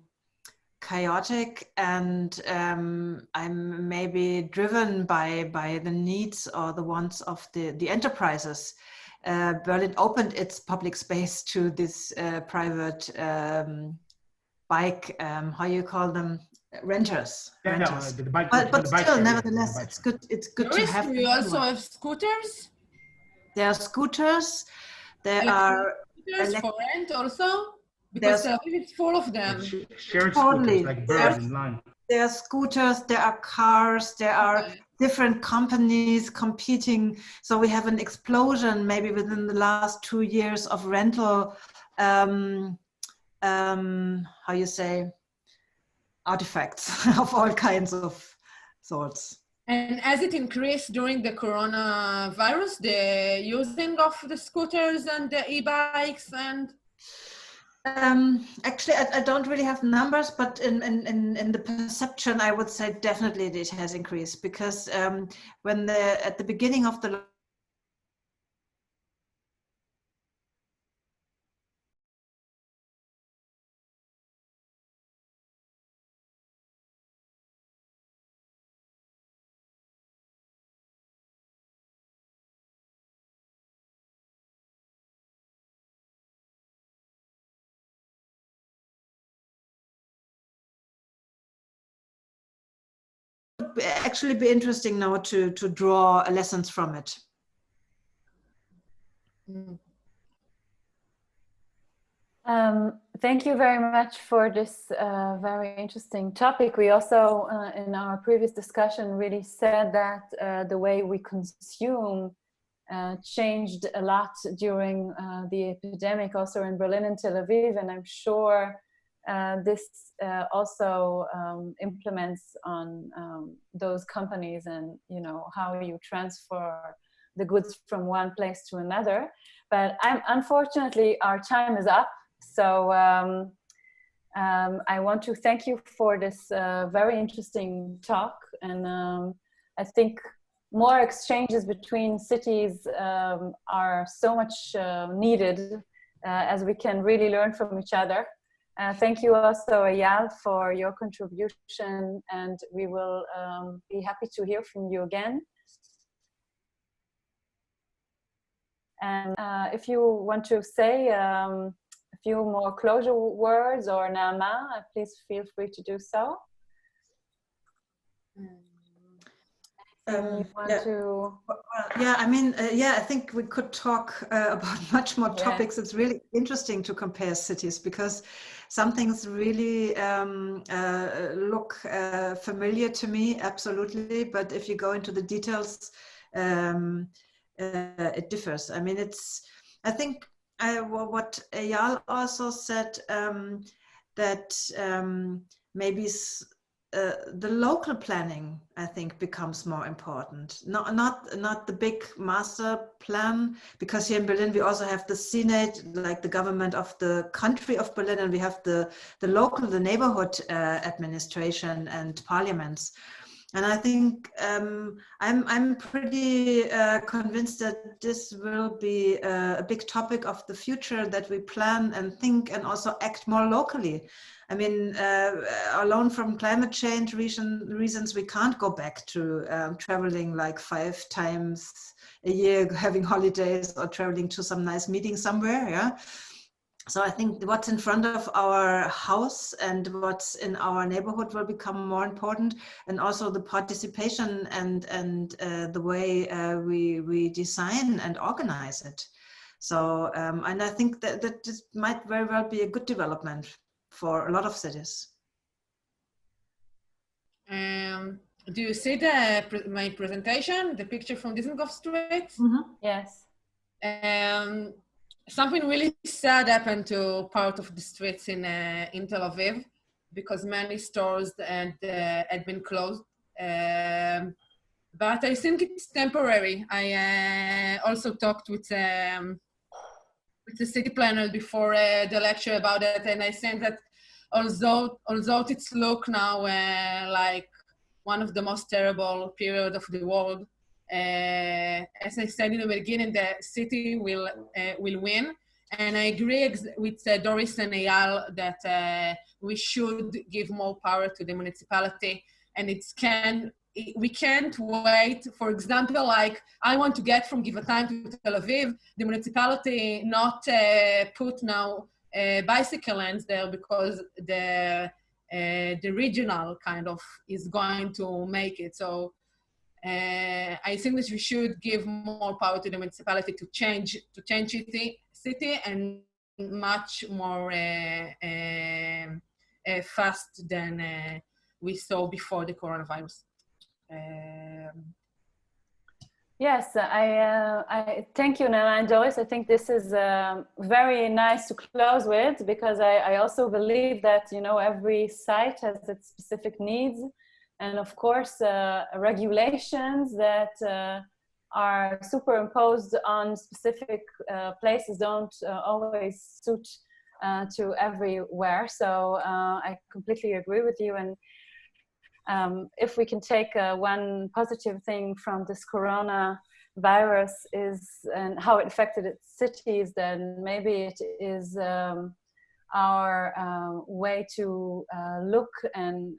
chaotic and I'm maybe driven by the needs or the wants of the enterprises. Berlin opened its public space to this private bike, how you call them, renters. Yeah, the bike, but the bike still, share, nevertheless, yeah, it's good Doris, to have. we also have scooters. There are scooters. There Electric are scooters for rent also, because Tel Aviv is full of them. shared Totally. scooters like birds in line. There are scooters, there are cars, there are different companies competing. So we have an explosion maybe within the last 2 years of rental, how you say, artifacts of all kinds of sorts. And as it increased during the coronavirus, the using of the scooters and the e-bikes and... Actually, I don't really have numbers, but in the perception, I would say definitely it has increased, because when at the beginning of the actually be interesting now to draw lessons from it. Thank you very much for this very interesting topic. We also, in our previous discussion, really said that the way we consume changed a lot during the epidemic, also in Berlin and Tel Aviv, and I'm sure this also implements on those companies and, you know, how you transfer the goods from one place to another. But unfortunately, our time is up. So I want to thank you for this very interesting talk. And I think more exchanges between cities are so much needed as we can really learn from each other. Thank you also, Eyal, for your contribution, and we will be happy to hear from you again. And if you want to say a few more closure words, or Naama, please feel free to do so. Yeah, I mean, yeah, I think we could talk about much more topics. It's really interesting to compare cities, because some things really look familiar to me, absolutely. But if you go into the details, it differs. I mean, I think what Eyal also said, that maybe the local planning, I think, becomes more important. Not the big master plan, because here in Berlin we also have the Senate, like the government of the country of Berlin, and we have the local, the neighborhood administration and parliaments. And I think I'm pretty convinced that this will be a big topic of the future, that we plan and think and also act more locally. I mean, alone from climate change reasons, we can't go back to traveling like 5 times a year, having holidays, or traveling to some nice meeting somewhere. Yeah. So I think what's in front of our house and what's in our neighborhood will become more important, and also the participation and the way we design and organize it. So and I think that this might very well be a good development for a lot of cities. Do you see my presentation, the picture from Dizengoff Street? Mm-hmm. Yes. Something really sad happened to part of the streets in Tel Aviv, because many stores had been closed. But I think it's temporary. I also talked with the city planner before the lecture about it, and I think that although it's look now like one of the most terrible period of the world, as I said in the beginning, the city will win. And I agree with Doris and Eyal that we should give more power to the municipality, and we can't wait. For example, like I want to get from Givatayim to Tel Aviv, the municipality not put now bicycle lanes there because the regional kind of is going to make it. So I think that we should give more power to the municipality to change city and much more fast than we saw before the coronavirus. Yes, I thank you, Naama and Doris. I think this is very nice to close with, because I also believe that, you know, every site has its specific needs, and of course regulations that are superimposed on specific places don't always suit to everywhere. So I completely agree with you. And if we can take one positive thing from this coronavirus is and how it affected its cities, then maybe it is our way to look and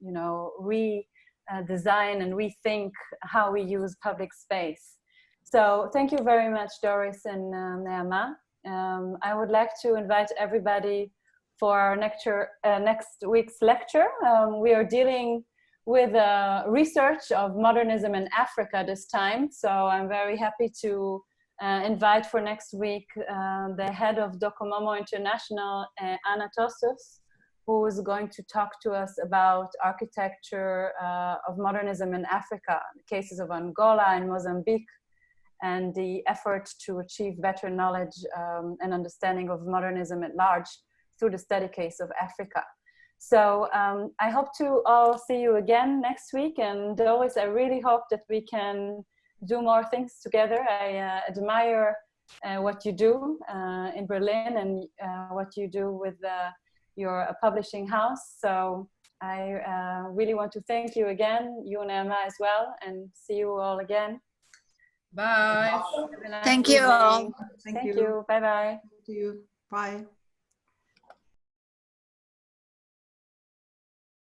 you know, redesign and rethink how we use public space. So thank you very much, Doris and Naama. I would like to invite everybody for our next week's lecture. We are dealing with research of modernism in Africa this time. So I'm very happy to invite for next week the head of Docomomo International, Anna Tossos, who is going to talk to us about architecture of modernism in Africa, the cases of Angola and Mozambique, and the effort to achieve better knowledge and understanding of modernism at large through the study case of Africa. So I hope to all see you again next week. And Doris, I really hope that we can do more things together. I admire what you do in Berlin and what you do with your publishing house. So I really want to thank you again, you and Emma as well, and see you all again. Bye. Nice Thank you evening. all. Thank you. Bye-bye. Thank you. Bye.